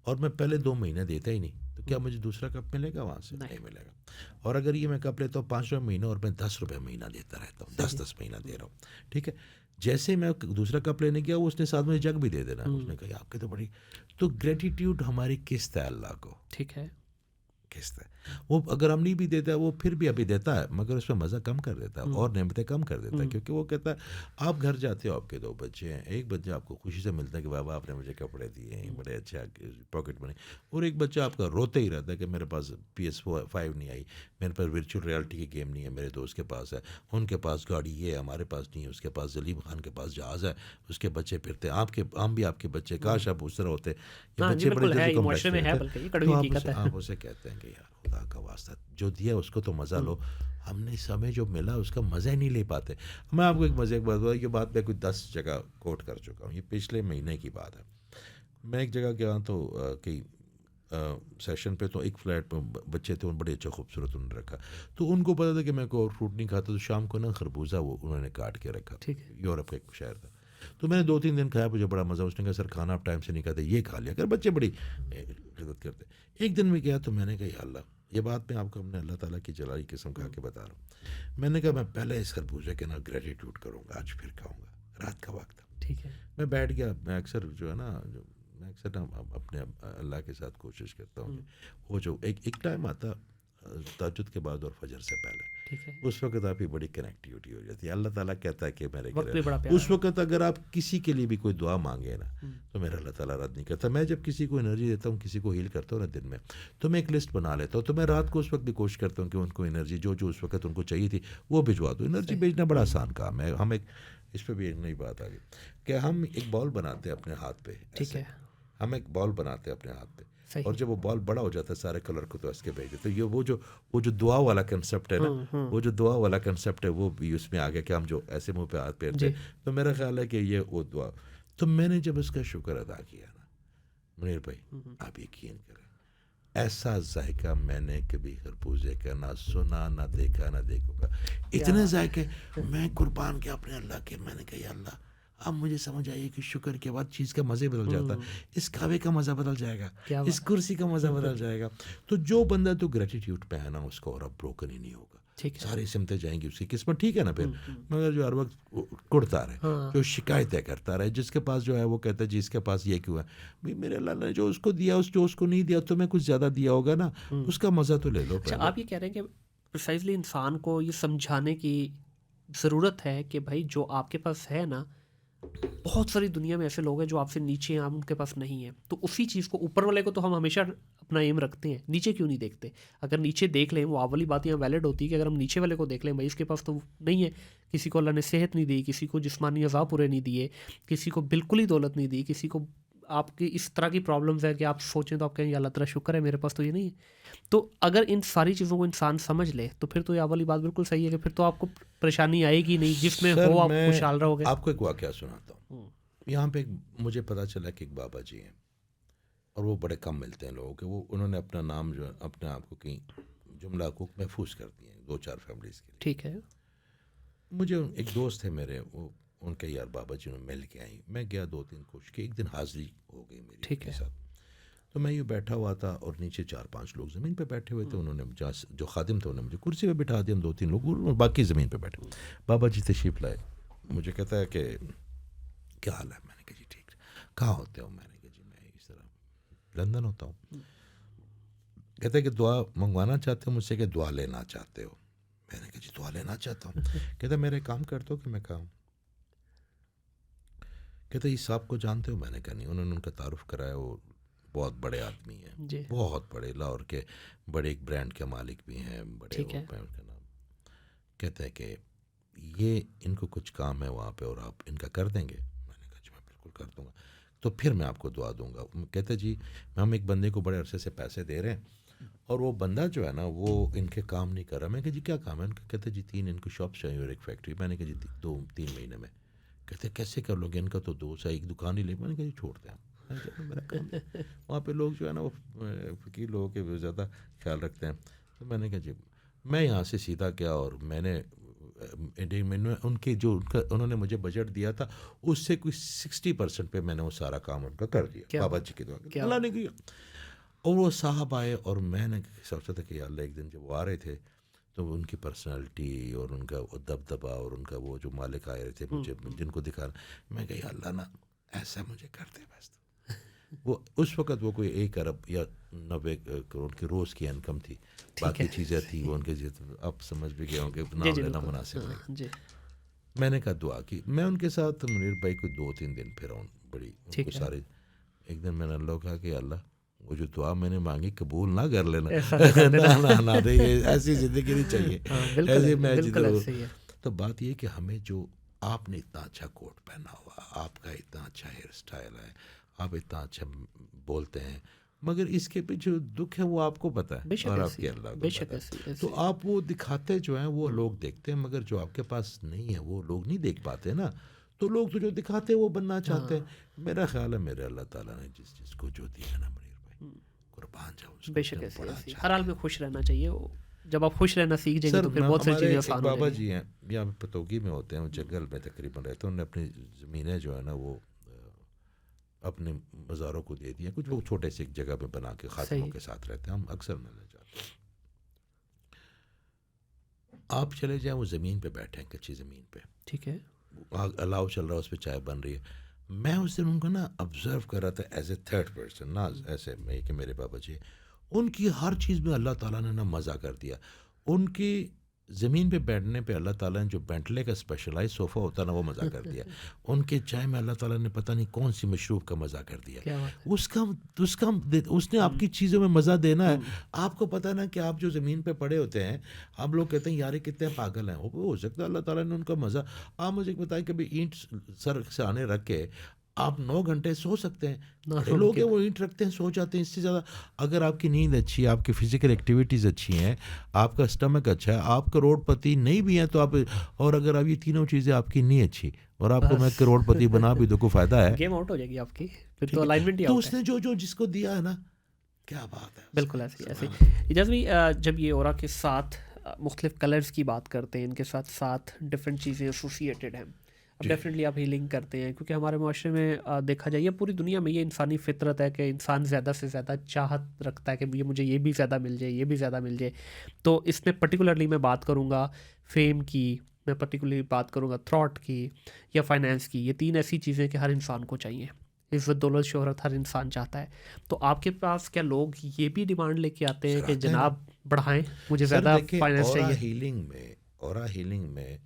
اور میں پہلے 2 مہینے دیتا ہی نہیں, تو کیا مجھے دوسرا کپ ملے گا وہاں سے؟ نہیں ملے گا. اور اگر یہ میں کپ لیتا ہوں 5 روپے مہینہ اور میں 10 روپے مہینہ دیتا رہتا ہوں, 10 مہینہ دے رہا ہوں, ٹھیک ہے. جیسے میں دوسرا کپ لینے گیا, اس نے ساتھ مجھے جگ بھی دے دینا, اس نے کہا آپ کے تو بڑی, تو گریٹیٹیوڈ ہماری قسط ہے اللہ کو, ٹھیک ہے, قسط ہے. وہ اگر ہم نہیں بھی دیتا ہے, وہ پھر بھی ابھی دیتا ہے, مگر اس میں مزہ کم کر دیتا ہے اور نعمتیں کم کر دیتا ہے, کیونکہ وہ کہتا ہے آپ گھر جاتے ہو, آپ کے 2 بچے ہیں, ایک بچہ آپ کو خوشی سے ملتا ہے کہ بابا آپ نے مجھے کپڑے دیے ہیں, بڑے اچھے پاکٹ منی, اور ایک بچہ آپ کا روتے ہی رہتا ہے کہ میرے پاس PS5 نہیں آئی, میرے پاس ورچوئل ریالٹی کی گیم نہیں ہے, میرے دوست کے پاس ہے, ان کے پاس گاڑی یہ ہے, ہمارے پاس نہیں ہے, اس کے پاس زلیم خان کے پاس جہاز ہے, اس کے بچے پھرتے ہیں, ہم بھی آپ کے بچے, کاش آپ اس طرح ہوتے. یہ بچے بڑے جلدی کمپلیکس ہو جاتے ہیں, تو آپ اسے کہتے ہیں کہ یار خدا کا واسطہ جو دیا اس کو تو مزہ لو, ہم نے ہمیں جو ملا اس کا مزہ ہی نہیں لے پاتے. میں آپ کو ایک مزے کی بات بتا, یہ بات میں کوئی 10 جگہ کوٹ کر چکا ہوں, یہ پچھلے مہینے کی بات ہے. میں ایک جگہ گیا تو کئی سیشن پہ, تو ایک فلیٹ پہ بچے تھے, بڑے اچھا خوبصورت انہوں نے رکھا, تو ان کو پتا تھا کہ میں کوئی اور فروٹ نہیں کھاتا, تو شام کو نا خربوزہ وہ انہوں نے کاٹ کے رکھا, یورپ کا ایک شہر تھا, تو میں نے 2-3 دن کھایا, مجھے بڑا مزہ. اس نے کہا سر کھانا آپ ٹائم سے نہیں کھاتے, یہ کھا لیا کر, بچے بڑی عزت کرتے. ایک دن میں گیا تو میں نے کہا یا اللہ, یہ بات میں آپ کو اپنے اللہ تعالیٰ کی جلالی قسم کھا کے بتا رہا ہوں, میں نے کہا میں پہلے اس خربوزے کے نا گریٹیٹیوڈ کروں گا, آج پھر کھاؤں گا. رات کا وقت تھا, ٹھیک ہے, میں بیٹھ گیا. میں اکثر جو ہے نا, میں اکثر اپنے اللہ کے ساتھ کوشش کرتا ہوں کہ وہ جو ایک ٹائم آتا تہجد کے بعد اور فجر سے پہلے, اس وقت آپ کی بڑی کنیکٹیوٹی ہو جاتی ہے. اللہ تعالیٰ کہتا ہے کہ میرے گھر اس وقت اگر آپ کسی کے لیے بھی کوئی دعا مانگے نا, تو میرا اللہ تعالیٰ رد نہیں کرتا. میں جب کسی کو انرجی دیتا ہوں, کسی کو ہیل کرتا ہوں نا دن میں, تو میں ایک لسٹ بنا لیتا ہوں, تو میں رات کو اس وقت بھی کوشش کرتا ہوں کہ ان کو انرجی جو اس وقت ان کو چاہیے تھی وہ بھجوا دوں. انرجی بھیجنا بڑا آسان کام ہے. ہم ایک اس پہ بھی ایک نئی بات آ گئی کہ ہم ایک بال بناتے ہیں اپنے ہاتھ پہ, ٹھیک ہے, ہم ایک بال بناتے ہیں اپنے ہاتھ پہ, اور جب وہ بال بڑا ہو جاتا ہے سارے کلر کو تو اس کے بھیج دیتے. یہ وہ جو دعا والا کنسیپٹ ہے نا, وہ جو دعا والا کنسیپٹ ہے وہ بھی اس میں آ گیا کہ ہم جو ایسے منہ پہ ہاتھ پھیرتے, تو میرا خیال ہے کہ یہ وہ دعا. تو میں نے جب اس کا شکر ادا کیا نا منیر بھائی, آپ یقین کریں, ایسا ذائقہ میں نے کبھی خربوزے کا نہ سنا, نہ دیکھا, نہ دیکھوں گا. اتنے ذائقے, میں قربان کیا اپنے اللہ کے. میں نے کہا یا اللہ, اب مجھے سمجھ آئی کہ شکر کے بعد چیز کا مزے بدل جاتا ہے. اس کعبے کا مزہ بدل جائے گا, اس کرسی کا مزہ بدل جائے گا. تو جو بندہ تو گریٹیٹیوڈ پہ ہے نا, اس کو اور اب بروکن ہی نہیں ہوگا. ساری سمتیں جائیں گی اس کی قسمت, ٹھیک ہے نا. پھر مگر جو ہر وقت کڑتا رہے, جو شکایتیں کرتا رہے, جس کے پاس جو ہے وہ کہتا ہے جی اس کے پاس یہ کیوں ہے, بھائی میرے اللہ نے جو اس کو دیا, جو اس کو نہیں دیا, تو میں کچھ زیادہ دیا ہوگا نا, اس کا مزہ تو لے لو. آپ یہ کہہ رہے ہیں کہ پریسائزلی انسان کو یہ سمجھانے کی ضرورت ہے کہ بھائی جو آپ کے پاس ہے نا, بہت ساری دنیا میں ایسے لوگ ہیں جو آپ سے نیچے ہیں, ان کے پاس نہیں ہے. تو اسی چیز کو اوپر والے کو تو ہم ہمیشہ اپنا ایم رکھتے ہیں, نیچے کیوں نہیں دیکھتے؟ اگر نیچے دیکھ لیں, وہ والی بات یہاں ویلڈ ہوتی ہے کہ اگر ہم نیچے والے کو دیکھ لیں, بھائی اس کے پاس تو نہیں ہے, کسی کو اللہ نے صحت نہیں دی, کسی کو جسمانی اعضاء پورے نہیں دیے, کسی کو بالکل ہی دولت نہیں دی, کسی کو آپ کی اس طرح کی پرابلمز ہے کہ آپ سوچیں تو آپ کہیں اللہ تعالیٰ شکر ہے میرے پاس تو یہ نہیں ہے. تو اگر ان ساری چیزوں کو انسان سمجھ لے تو پھر تو یہ والی بات بالکل صحیح ہے کہ پھر تو آپ کو پریشانی آئے گی نہیں, جس میں ہو آپ خوشحال رہو گے. آپ کو ایک واقعہ سناتا ہوں. یہاں پہ مجھے پتا چلا کہ ایک بابا جی ہیں, اور وہ بڑے کم ملتے ہیں لوگوں کے. وہ انہوں نے اپنا نام جو اپنے آپ کو کہیں جملہ حقوق محفوظ کر دیے ہیں 2-4 فیملیز کے لیے. ٹھیک ہے. مجھے ایک دوست ہے میرے, وہ ان کے یار بابا جی نے مل کے آئیں. میں گیا 2-3 کوشش کی, ایک دن حاضری ہو گئی میری کے ساتھ. تو میں یہ بیٹھا ہوا تھا, اور نیچے 4-5 لوگ زمین پہ بیٹھے ہوئے تھے. انہوں نے جو خادم تھے انہوں نے مجھے کرسی پہ بٹھا دیا, 2-3 لوگ باقی زمین پہ بیٹھے. بابا جی تشریف لائے, مجھے کہتا ہے کہ کیا حال ہے؟ میں نے کہا جی ٹھیک. کہاں ہوتے ہو؟ میں نے کہا جی میں اس طرح لندن ہوتا ہوں. کہتے ہیں کہ دعا منگوانا چاہتے ہو مجھ سے کہ دعا لینا چاہتے ہو؟ میں نے کہا جی دعا لینا چاہتا ہوں. کہتے ہیں میرے کام کرتے ہو کہ میں کہاں. کہتے ہیں اس صاحب کو جانتے ہو؟ میں نے کہا نہیں. انہوں نے ان کا تعارف کرایا, وہ بہت بڑے آدمی ہیں, بہت بڑے, لاہور کے بڑے ایک برانڈ کے مالک بھی ہیں, بڑے کا نام. کہتے ہیں کہ یہ ان کو کچھ کام ہے وہاں پہ اور آپ ان کا کر دیں گے؟ میں نے کہا جی میں بالکل کر دوں گا, تو پھر میں آپ کو دعا دوں گا. کہتے جی ہم ایک بندے کو بڑے عرصے سے پیسے دے رہے ہیں, اور وہ بندہ جو ہے نا وہ ان کے کام نہیں کر رہا. میں کہا جی کیا کام ہے ان کا؟ کہتے جی 3 ان کو شاپس چاہیے اور ایک فیکٹری. میں نے کہا جی 2-3 مہینے میں. کہتے کیسے کر لو گے؟ ان کا تو 2 سے ایک دکان ہی لے. میں نے کہا جی چھوڑتے ہیں, میرا کام وہاں پہ لوگ جو ہے نا وہ فقیر لوگوں کے زیادہ خیال رکھتے ہیں. تو میں نے کہا جی میں یہاں سے سیدھا گیا اور میں نے ان کے جو انہوں نے مجھے بجٹ دیا تھا اس سے کوئی 60% پہ میں نے وہ سارا کام ان کا کر دیا بابا جی کی دعا اللہ نے کیا. اور وہ صاحب آئے اور میں نے سوچا تھا کہ اللہ ایک دن جب وہ آ رہے تھے تو ان کی پرسنالٹی اور ان کا وہ دبدبا اور ان کا وہ جو مالک آئے رہے تھے مجھے جن کو دکھانا میں کہ اللہ نا ایسا مجھے کر دے بس. وہ اس وقت وہ کوئی 1 ارب یا 90 کروڑ کی روز کی انکم تھی, باقی چیزیں تھیں وہ ان کے اب سمجھ بھی گیا ہوں کہ نام لینا مناسب نہیں. میں نے کہا دعا کی, میں ان کے ساتھ منیر بھائی کو 2-3 دن پھر آؤں بڑی ان کو سارے. ایک دن میں نے اللہ کہا کہ اللہ وہ جو دعا میں نے مانگی قبول نہ کر لینا, نہ دے, ایسی زندگی نہیں چاہیے, ایسے میں. تو بات یہ کہ ہمیں جو آپ نے اتنا اچھا کوٹ پہنا ہوا, آپ کا اتنا اچھا ہیئر اسٹائل ہے, آپ اتنا اچھا بولتے ہیں, مگر اس کے پیچھے جو دکھ ہے وہ آپ کو پتہ ہے اور آپ کے اللہ کو پتہ ہے. تو آپ وہ دکھاتے جو ہیں وہ لوگ دیکھتے ہیں, مگر جو آپ کے پاس نہیں ہے وہ لوگ نہیں دیکھ پاتے نا. تو لوگ تو جو دکھاتے ہیں وہ بننا چاہتے ہیں. میرا خیال ہے میرے اللہ تعالیٰ نے جس کو جو دیا نا منیر بھائی, قربان جاؤں, بے شک ہر حال میں خوش رہنا چاہیے. جب آپ خوش رہنا سیکھ جائیں گے تو پھر بہت ساری چیزیں آسان ہو جائیں گی. بابا جی ہیں یہاں پتوگی میں ہوتے ہیں, وہ جنگل میں تقریباً رہتے ہیں, انہوں نے اپنی زمینیں جو ہے نا وہ اپنے مزاروں کو دے دیا. کچھ وہ چھوٹے سے ایک جگہ پہ بنا کے خاتموں کے ساتھ رہتے ہیں, ہم اکثر ملنے جاتے ہیں. آپ چلے جائیں وہ زمین پہ بیٹھے ہیں, کچی زمین پہ, ٹھیک ہے, الاؤ چل رہا ہے, اس پہ چائے بن رہی ہے. میں اس دن ان کو نا آبزرو کر رہا تھا ایز اے 3rd پرسن, نہ ایسے میں کہ میرے بابا جی. ان کی ہر چیز میں اللہ تعالیٰ نے نا مزہ کر دیا. ان کی زمین پہ بیٹھنے پہ اللہ تعالیٰ نے جو بینٹلے کا اسپیشلائز صوفہ ہوتا ہے نا وہ مزہ کر دیا. ان کے چائے میں اللہ تعالیٰ نے پتہ نہیں کون سی مشروب کا مزہ کر دیا. اس نے آپ کی چیزوں میں مزہ دینا ہے. آپ کو پتہ نا کہ آپ جو زمین پہ پڑے ہوتے ہیں, آپ لوگ کہتے ہیں یار یہ کتنے پاگل ہیں, ہو سکتا ہے اللہ تعالیٰ نے ان کا مزہ. آپ مجھے بتائیں کبھی اینٹ سر سے آنے رکھ کے آپ 9 گھنٹے سو سکتے ہیں. بڑے لوگ ہیں وہ اینٹ رکھتے ہیں سو جاتے ہیں. اس سے زیادہ اگر آپ کی نیند اچھی ہے, آپ کی فزیکل ایکٹیویٹیز اچھی ہیں, آپ کا اسٹمک اچھا ہے, آپ کروڑ پتی نہیں بھی ہیں تو آپ, اور اگر آپ یہ تینوں چیزیں آپ کی نہیں اچھی اور آپ کو میں کروڑ پتی بنا بھی دو, کو فائدہ ہے, گیم آؤٹ ہو جائے گی آپ کی. پھر تو الائنمنٹ ہی تو اس نے جو جس کو دیا ہے نا, کیا بات ہے. بالکل ایسے اجاز بھی جب یہ اورا کے ساتھ مختلف کلرز کی بات کرتے ہیں, ان کے ساتھ ڈفرینٹ چیزیں ایسوسیٹیڈ ہیں. اب ڈیفینیٹلی آپ ہیلنگ کرتے ہیں, کیونکہ ہمارے معاشرے میں دیکھا جائے پوری دنیا میں یہ انسانی فطرت ہے کہ انسان زیادہ سے زیادہ چاہت رکھتا ہے کہ مجھے یہ بھی زیادہ مل جائے, یہ بھی زیادہ مل جائے. تو اس میں پرٹیکولرلی میں بات کروں گا فیم کی, میں پرٹیکولرلی بات کروں گا تھراٹ کی یا فائنینس کی. یہ 3 ایسی چیزیں کہ ہر انسان کو چاہیے. عزت دولت شہرت ہر انسان چاہتا ہے. تو آپ کے پاس کیا لوگ یہ بھی ڈیمانڈ لے کے آتے ہیں کہ جناب بڑھائیں, مجھے زیادہ فائنینس چاہیے. اورا ہیلنگ میں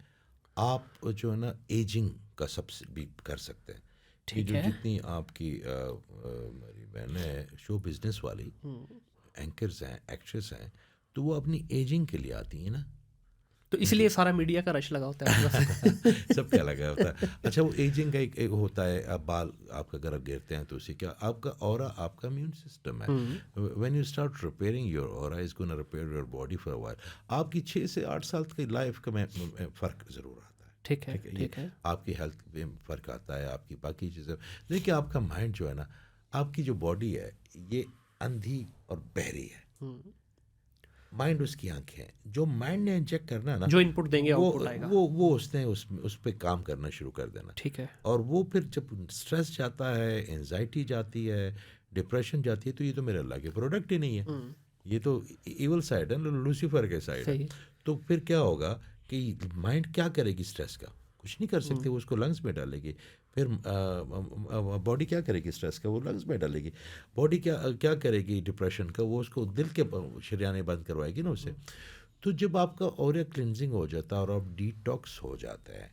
آپ جو ہے نا ایجنگ کا سب سے بھی کر سکتے ہیں. کہ جو جتنی آپ کی میری بہنیں شو بزنس والی اینکرز ہیں, ایکٹریس ہیں, تو وہ اپنی ایجنگ کے لیے آتی ہیں نا, تو اس لیے سارا میڈیا کا رش لگا ہوتا ہے. سب کیا لگا ہوتا ہے. اچھا وہ ایجنگ کا ایک ہوتا ہے, آپ بال آپ کا اگر گرتے ہیں تو اسی کیا آپ کا اورا, آپ کا امیون سسٹم ہے. When you start repairing your aura is gonna repair your body for while. آپ کی 6 سے 8 سال کی لائف کا میں فرق ضرور آتا ہے. ٹھیک ہے, آپ کی ہیلتھ میں فرق آتا ہے, آپ کی باقی چیزیں. دیکھیے آپ کا مائنڈ جو ہے نا, آپ کی جو باڈی ہے یہ اندھی اور بہری ہے. مائنڈ اس کی آنکھیں ہیں. جو مائنڈ نے انجیکٹ کرنا ہے نا, جو ان پٹ دیں گے وہ اس نے اس پہ کام کرنا شروع کر دینا. ٹھیک ہے. اور وہ پھر جب اسٹریس جاتا ہے, انزائٹی جاتی ہے, ڈپریشن جاتی ہے, تو یہ تو میرے اللہ کے پروڈکٹ ہی نہیں ہے. یہ تو ایول سائڈ ہے, لوسیفر کے سائڈ ہے. تو پھر کیا ہوگا کہ مائنڈ کیا کرے گی اسٹریس کا, کچھ نہیں کر سکتے. وہ اس کو لنگس میں ڈالے گی. پھر باڈی کیا کرے گی اسٹریس کا, وہ لنگس میں ڈالے گی. باڈی کیا کرے گی ڈپریشن کا, وہ اس کو دل کے شریانے بند کروائے گی نا اسے. تو جب آپ کا اورا کلینزنگ ہو جاتا ہے اور آپ ڈیٹاکس ہو جاتا ہے,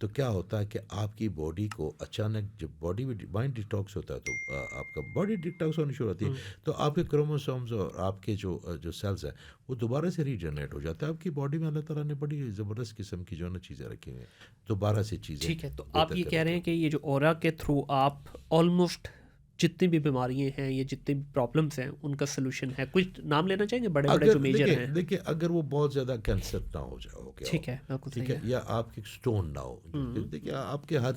تو کیا ہوتا ہے کہ آپ کی باڈی کو اچانک جب باڈی مائنڈ ڈیٹاکس ہوتا ہے تو آپ کا باڈی ڈیٹاکس ہونی شروع ہوتی ہے. تو آپ کے کروموسومز اور آپ کے جو سیلز ہیں وہ دوبارہ سے ریجنریٹ ہو جاتا ہے. آپ کی باڈی میں اللہ تعالیٰ نے بڑی زبردست قسم کی جو نا چیزیں رکھی ہوئی ہیں, دوبارہ سے چیزیں. ٹھیک ہے, تو آپ یہ کہہ رہے ہیں کہ یہ جو اورا کے تھرو آپ آلموسٹ جتنی بھی بیماریاں ہیں یا جتنی بھی پرابلمس ہیں ان کا سلوشن ہے؟ کچھ نام لینا چاہیں گے بڑے بڑے جو میجر ہیں؟ دیکھیں اگر وہ بہت زیادہ کینسر نہ ہو جائے، ٹھیک ہے، بالکل ٹھیک صحیح ہے، یا آپ کے اسٹون نہ ہو، دیکھیے آپ کے ہر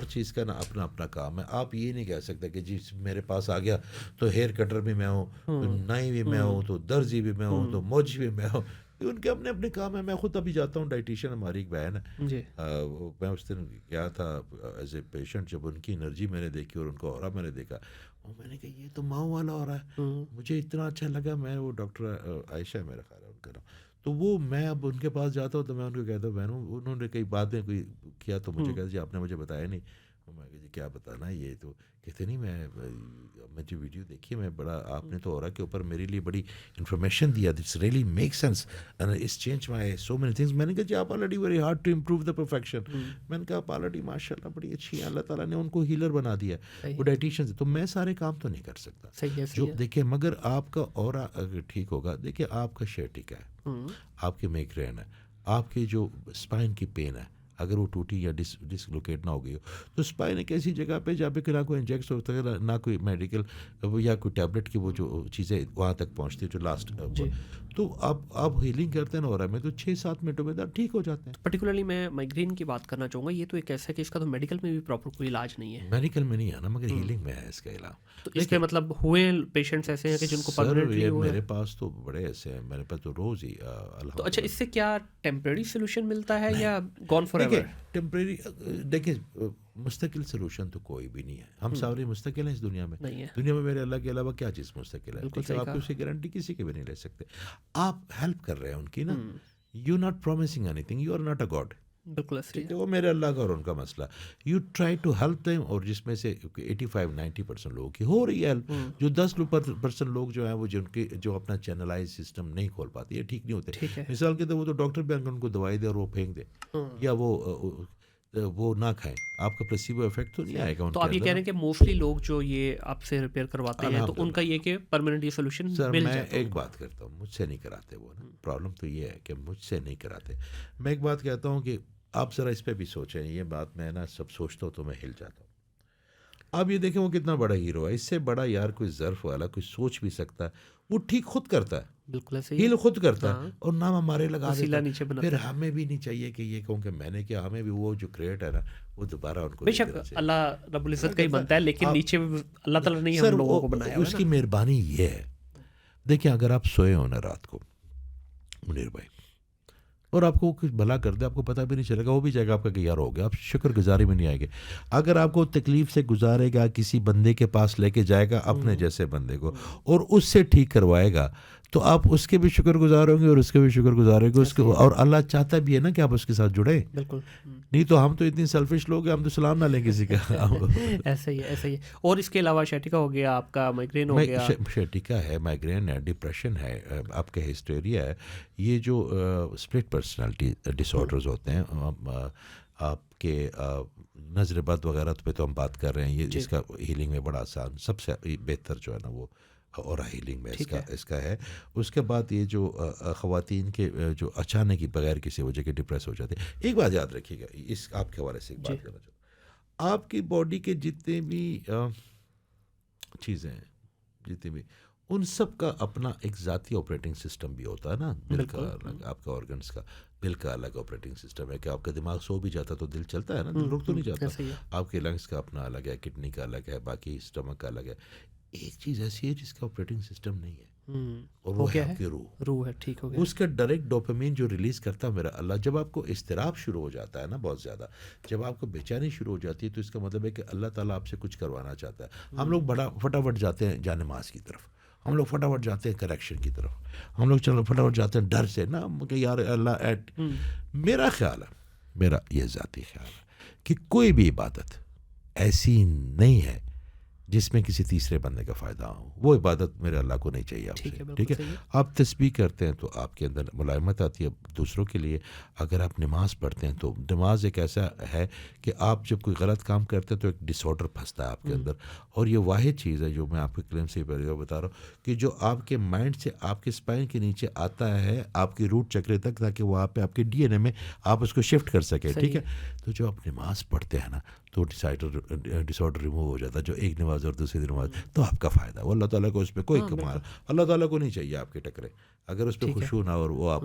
چیز کا نا اپنا اپنا کام ہے. آپ یہ نہیں کہہ سکتے کہ جی میرے پاس آ گیا تو ہیئر کٹر بھی میں ہوں، تو نائی بھی میں ہوں، تو درزی بھی میں ہوں، تو موچی بھی میں ہوں. ان کے اپنے اپنے کام ہیں. میں خود ابھی جاتا ہوں، ڈائٹیشین ہماری ایک بہن ہے، جی میں اس دن گیا تھا ایز اے پیشنٹ. جب ان کی انرجی میں نے دیکھی اور ان کا اورا میں نے دیکھا، اور میں نے کہا یہ تو ماؤں والا ہو رہا ہے. مجھے اتنا اچھا لگا. میں وہ ڈاکٹر عائشہ میرا خیال ہے ان کا نام، تو وہ میں اب ان کے پاس جاتا ہوں تو میں ان کو کہتا ہوں بہنوں، انہوں نے کئی باتیں کوئی کیا تو مجھے کہتے جی آپ نے مجھے بتایا نہیں. میں کہ جی کیا بتانا ہے یہ؟ تو کہتے نہیں میں جو ویڈیو دیکھی میں بڑا، آپ نے تو اورا کے اوپر میرے لیے بڑی انفارمیشن دیا، this really make sense and it's change my so many things. میں نے کہا جی آپ already very hard to improve the perfection. میں نے کہا آپ آلریڈی ماشاء اللہ بڑی اچھی ہیں، اللہ تعالیٰ نے ان کو ہیلر بنا دیا، وہ ڈائٹیشین سے. تو میں سارے کام تو نہیں کر سکتا جو دیکھیں، مگر آپ کا اورا اگر ٹھیک ہوگا. دیکھیں آپ کا شیٹکا ہے، آپ کے میگرین ہے، آپ کی جو اسپائن کی پین ہے، اگر وہ ٹوٹی یا ڈسلوکیٹ نہ ہو گئی ہو، تو اسپائن ایک ایسی جگہ پہ جہاں پہ نہ کوئی انجیکٹ ہوتا ہے، نہ کوئی میڈیکل یا کوئی ٹیبلٹ کی وہ جو چیزیں وہاں تک پہنچتی ہے جو لاسٹ. تو آپ ہیلنگ کرتے ہیں نا اورا میں، تو 6-7 منٹوں میں ٹھیک ہو جاتے ہیں. پرٹیکولرلی میں مائگرین کی بات کرنا چاہوں گا. یہ تو ایک ایسا ہے کہ اس کا تو میڈیکل میں بھی پراپر کوئی علاج نہیں ہے. میڈیکل میں نہیں ہے نا، مگر ہیلنگ میں ہے اس کا علاج. تو اس پہ مطلب ہوئے پیشنٹس ایسے ہیں کہ جن کو پرماننٹلی ہوا ہے؟ میرے پاس تو بڑے ایسے ہیں، میرے پاس تو روز ہی تو اچھا، اس سے کیا ٹیمپریری سولوشن ملتا ہے یا گون فار ایور؟ ٹیمپریری دیکھیں مستقل سولوشن تو کوئی بھی نہیں ہے. ہم سارے مستقل ہیں اس دنیا میں. دنیا میں میرے اللہ کے علاوہ کیا چیز مستقل ہے؟ آپ کو اس کی گارنٹی کسی کے بھی نہیں لے سکتے. آپ ہیلپ کر رہے ہیں ان کی نا. You not promising anything, you are not a god. بالکل ٹھیک ہے، وہ میرے اللہ کا اور ان کا مسئلہ. You try to help them, اور جس میں سے 85-90% لوگوں کی ہو رہی ہے ہیلپ. جو 10% لوگ جو ہیں وہ جن کے جو اپنا چینلائز سسٹم نہیں کھول پاتے، یہ ٹھیک نہیں ہوتے. مثال کے طور وہ تو ڈاکٹر بھی ان کو دوائی دے اور وہ پھینک دے، یا وہ نہ کھائیں. آپ کا پلیسیبو افیکٹ تو نہیں آئے گا. تو آپ یہ کہہ رہے ہیں کہ موسٹلی لوگ جو یہ آپ سے ریپیئر کرواتے ہیں تو ان کا یہ کہ پرماننٹ یہ سولوشن مل جاتا ہے. میں ایک بات کرتا ہوں، مجھ سے نہیں کراتے وہ نا. پرابلم تو یہ ہے کہ مجھ سے نہیں کراتے. میں ایک بات کہتا ہوں کہ آپ ذرا اس پہ بھی سوچیں. یہ بات میں نا سب سوچتا ہوں تو میں ہل جاتا ہوں. آپ یہ دیکھیں وہ کتنا بڑا ہیرو ہے. اس سے بڑا یار کوئی ظرف والا کوئی سوچ بھی سکتا ہے. وہ ٹھیک خود کرتا ہے، بالکل ہیل خود کرتا ہے، اور نام ہمارے لگا دیتا ہے. پھر ہمیں بھی نہیں چاہیے کہ یہ کہوں کہ میں نے کیا. ہمیں بھی وہ جو کریٹ ہے نا وہ دوبارہ ان کو بے شک اللہ رب العزت کا ہی بنتا ہے، لیکن نیچے اللہ تعالیٰ نے ہم لوگوں کو بنایا. اس کی مہربانی یہ ہے. دیکھیں اگر آپ سوئے ہو نا رات کو منیر بھائی، اور آپ کو کچھ بھلا کر دے، آپ کو پتہ بھی نہیں چلے گا، وہ بھی جائے گا آپ کا کہ یار ہو گیا. آپ شکر گزاری میں نہیں آئے گے. اگر آپ کو تکلیف سے گزارے گا، کسی بندے کے پاس لے کے جائے گا اپنے جیسے بندے کو، اور اس سے ٹھیک کروائے گا، تو آپ اس کے بھی شکر گزار ہوں گے اور اس کے بھی شکر گزار ہوں گے اس کے. اور اللہ چاہتا بھی ہے نا کہ آپ اس کے ساتھ جڑے. بالکل نہیں تو ہم تو اتنی سیلفش لوگ ہیں، ہم تو سلام نہ لیں کسی کا. ایسا ہی ہے، ایسا ہی ہے. اور اس کے علاوہ شیٹکا ہو گیا، آپ کا مائگرین ہو گیا. شیٹکا ہے، مائگرین ہے، ڈپریشن ہے، آپ کا ہسٹیریا ہے. یہ جو اسپلٹ پرسنالٹی ڈس آرڈرز ہوتے ہیں، آپ کے نظر بد وغیرہ پہ تو ہم بات کر رہے ہیں. یہ اس کا ہیلنگ میں بڑا آسان، سب سے بہتر جو ہے نا وہ اور ہیلنگ میں اس کا ہے. اس کے بعد یہ جو خواتین کے جو اچانک ہی بغیر کسی وجہ کے ڈپریس ہو جاتے ہیں. ایک بات یاد رکھیے گا، اس آپ کے حوالے سے ایک بات کرنا چاہتا ہوں. آپ کی باڈی کے جتنے بھی چیزیں ہیں، جتنے بھی، ان سب کا اپنا ایک ذاتی آپریٹنگ سسٹم بھی ہوتا ہے نا. دل کا الگ، آپ کا آرگنس کا دل کا الگ آپریٹنگ سسٹم ہے. کہ آپ کا دماغ سو بھی جاتا تو دل چلتا ہے نا، دل رک تو نہیں جاتا. آپ کے لنگس کا اپنا الگ ہے، کڈنی کا الگ ہے، باقی اسٹمک کا الگ ہے. ایک چیز ایسی ہے جس کا آپریٹنگ سسٹم نہیں ہے، اور وہ ہے آپ کی روح ہے. ٹھیک ہو گیا. اس کا ڈائریکٹ ڈوپامین جو ریلیز کرتا ہے میرا اللہ. جب آپ کو اضطراب شروع ہو جاتا ہے نا بہت زیادہ، جب آپ کو بے چینی شروع ہو جاتی ہے، تو اس کا مطلب ہے کہ اللہ تعالیٰ آپ سے کچھ کروانا چاہتا ہے. ہم لوگ فٹافٹ جاتے ہیں جانماز کی طرف، ہم لوگ فٹافٹ جاتے ہیں کریکشن کی طرف، ہم لوگ فٹافٹ جاتے ہیں ڈر سے نا کہ یار اللہ ایٹ. میرا خیال ہے، میرا یہ ذاتی خیال ہے کہ کوئی بھی عبادت ایسی نہیں ہے جس میں کسی تیسرے بندے کا فائدہ ہو. وہ عبادت میرے اللہ کو نہیں چاہیے آپ سے. ٹھیک ہے، آپ تسبیح کرتے ہیں تو آپ کے اندر ملائمت آتی ہے دوسروں کے لیے. اگر آپ نماز پڑھتے ہیں تو نماز ایک ایسا ہے کہ آپ جب کوئی غلط کام کرتے ہیں تو ایک ڈس آرڈر پھنستا ہے آپ کے اندر. اور یہ واحد چیز ہے جو میں آپ کے کلیم سے پہلے بتا رہا ہوں کہ جو آپ کے مائنڈ سے آپ کے اسپائن کے نیچے آتا ہے آپ کی روٹ چکرے تک، تاکہ وہاں پہ آپ کے ڈی این اے میں آپ اس کو شفٹ کر سکیں. ٹھیک ہے، تو جو آپ نماز پڑھتے ہیں نا تو ڈسارڈر ریموو ہو جاتا ہے. جو ایک نماز اور دوسری نماز, تو آپ کا فائدہ. وہ اللہ تعالیٰ کو اس پہ کوئی کمال, اللہ تعالیٰ کو نہیں چاہیے آپ کے ٹکرے. اگر اس پہ خشوع نہ اور وہ آپ,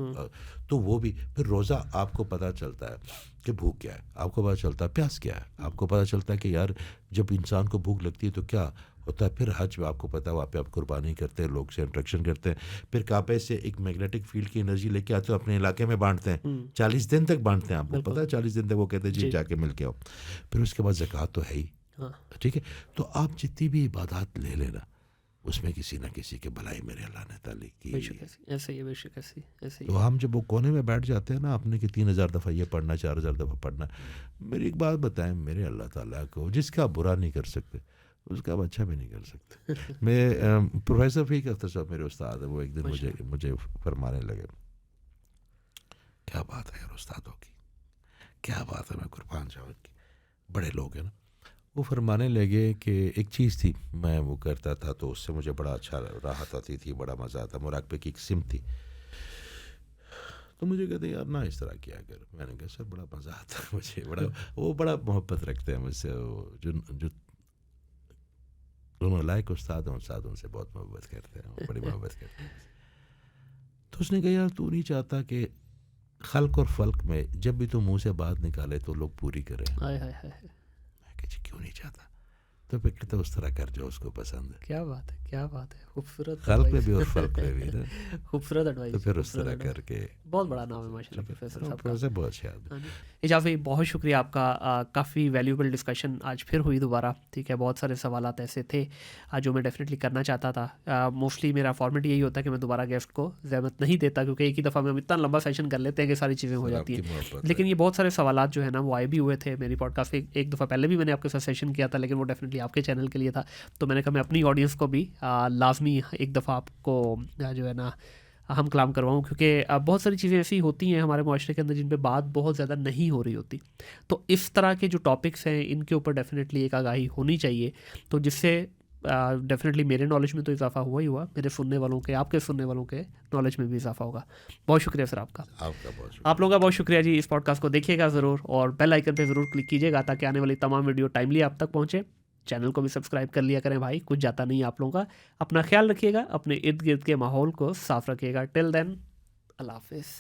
تو وہ بھی پھر روزہ آپ کو پتہ چلتا ہے کہ بھوک کیا ہے, آپ کو پتہ چلتا ہے پیاس کیا ہے, آپ کو پتہ چلتا ہے کہ یار جب انسان کو بھوک لگتی ہے تو کیا ہوتا ہے. پھر حج میں آپ کو پتہ ہے وہاں پہ آپ قربانی کرتے ہیں, لوگ سے انٹریکشن کرتے ہیں, پھر کعبے سے ایک میگنیٹک فیلڈ کی انرجی لے کے آتے ہیں, اپنے علاقے میں بانٹتے ہیں, 40 دن تک بانٹتے ہیں. آپ کو پتہ ہے 40 دن تک وہ کہتے ہیں جی جا کے مل کے آؤ. پھر اس کے بعد زکوٰۃ تو ہے ہی, ٹھیک ہے. تو آپ جتنی بھی عبادات لے لینا, اس میں کسی نہ کسی کے بھلائی میرے اللہ نے تعلق کی. تو ہم جب وہ کونے میں بیٹھ جاتے ہیں نا, آپ نے کہ 3000 دفعہ یہ پڑھنا, 4000 دفعہ پڑھنا. میری ایک بات بتائیں, میرے اللہ تعالیٰ کو جس کا برا نہیں کر سکتے اس کا اچھا بھی نہیں کر سکتے. میں پروفیسر فیق اختر صاحب میرے استاد ہیں, وہ ایک دن مجھے فرمانے لگے, کیا بات ہے یار استادوں کی, کیا بات ہے, میں قربان جاؤں کی, بڑے لوگ ہیں نا. وہ فرمانے لگے کہ ایک چیز تھی میں وہ کرتا تھا تو اس سے مجھے بڑا اچھا راحت آتی تھی, بڑا مزہ آتا. مراقبے کی ایک سمت تھی, تو مجھے کہتے یار نہ اس طرح کیا کر. میں نے کہا سر بڑا مزہ آتا ہے مجھے, وہ بڑا محبت رکھتے ہیں مجھ سے, جو دونوں لائق استاد ہیں, استاد ان سے بہت محبت کرتے ہیں, بڑی محبت کرتے ہیں. تو اس نے کہا یار تو نہیں چاہتا کہ خلق اور فلق میں جب بھی تو منہ سے بات نکالے تو لوگ پوری کریں. میں کہ جی کیوں نہیں چاہتا, تو پھر کہتے اس طرح کر جو اس کو پسند ہے. کیا بات ہے, کیا بات ہے, خوبصورت خلق میں بھی اور فلق میں بھی, خوبصورت ایڈوائس. تو پھر اس طرح کر کے بہت بڑا نام ہے ماشاء اللہ پروفیسر صاحب کا. بہت شاد. جعفری بہت شکریہ آپ کا, کافی ویلیوبل ڈسکشن آج پھر ہوئی دوبارہ, ٹھیک ہے. بہت سارے سوالات ایسے تھے جو میں ڈیفینیٹلی کرنا چاہتا تھا. موسٹلی میرا فارمیٹ یہی ہوتا ہے کہ میں دوبارہ گیسٹ کو زحمت نہیں دیتا, کیونکہ ایک ہی دفعہ میں اتنا لمبا سیشن کر لیتے ہیں کہ ساری چیزیں ہو جاتی ہیں. لیکن یہ بہت سارے سوالات جو ہے نا وہ آئے بھی ہوئے تھے میری پوڈ کاسٹ پہ. ایک دفعہ پہلے بھی میں نے آپ کے ساتھ سیشن کیا تھا, لیکن وہ ڈیفینیٹلی آپ کے چینل کے لیے تھا. تو میں نے کہا میں اپنی آڈینس کو بھی لازمی ایک دفعہ آپ کو جو ہے نا ہم کلام کرواؤں, کیونکہ بہت ساری چیزیں ایسی ہوتی ہیں ہمارے معاشرے کے اندر جن پہ بات بہت زیادہ نہیں ہو رہی ہوتی. تو اس طرح کے جو ٹاپکس ہیں ان کے اوپر ڈیفینیٹلی ایک آگاہی ہونی چاہیے, تو جس سے ڈیفینیٹلی میرے نالج میں تو اضافہ ہوا ہی ہوا, میرے سننے والوں کے, آپ کے سننے والوں کے نالج میں بھی اضافہ ہوگا. بہت شکریہ سر آپ کا. آپ لوگوں کا بہت شکریہ جی. اس پوڈ کاسٹ کو دیکھیے گا ضرور, اور بیل آئکن پہ ضرور کلک کیجیے گا تاکہ آنے والی تمام ویڈیو ٹائملی آپ تک پہنچے. چینل کو بھی سبسکرائب کر لیا کریں بھائی, کچھ جاتا نہیں آپ لوگوں کا. اپنا خیال رکھیے گا, اپنے ارد گرد کے ماحول کو صاف رکھیے گا. ٹل دین اللہ حافظ.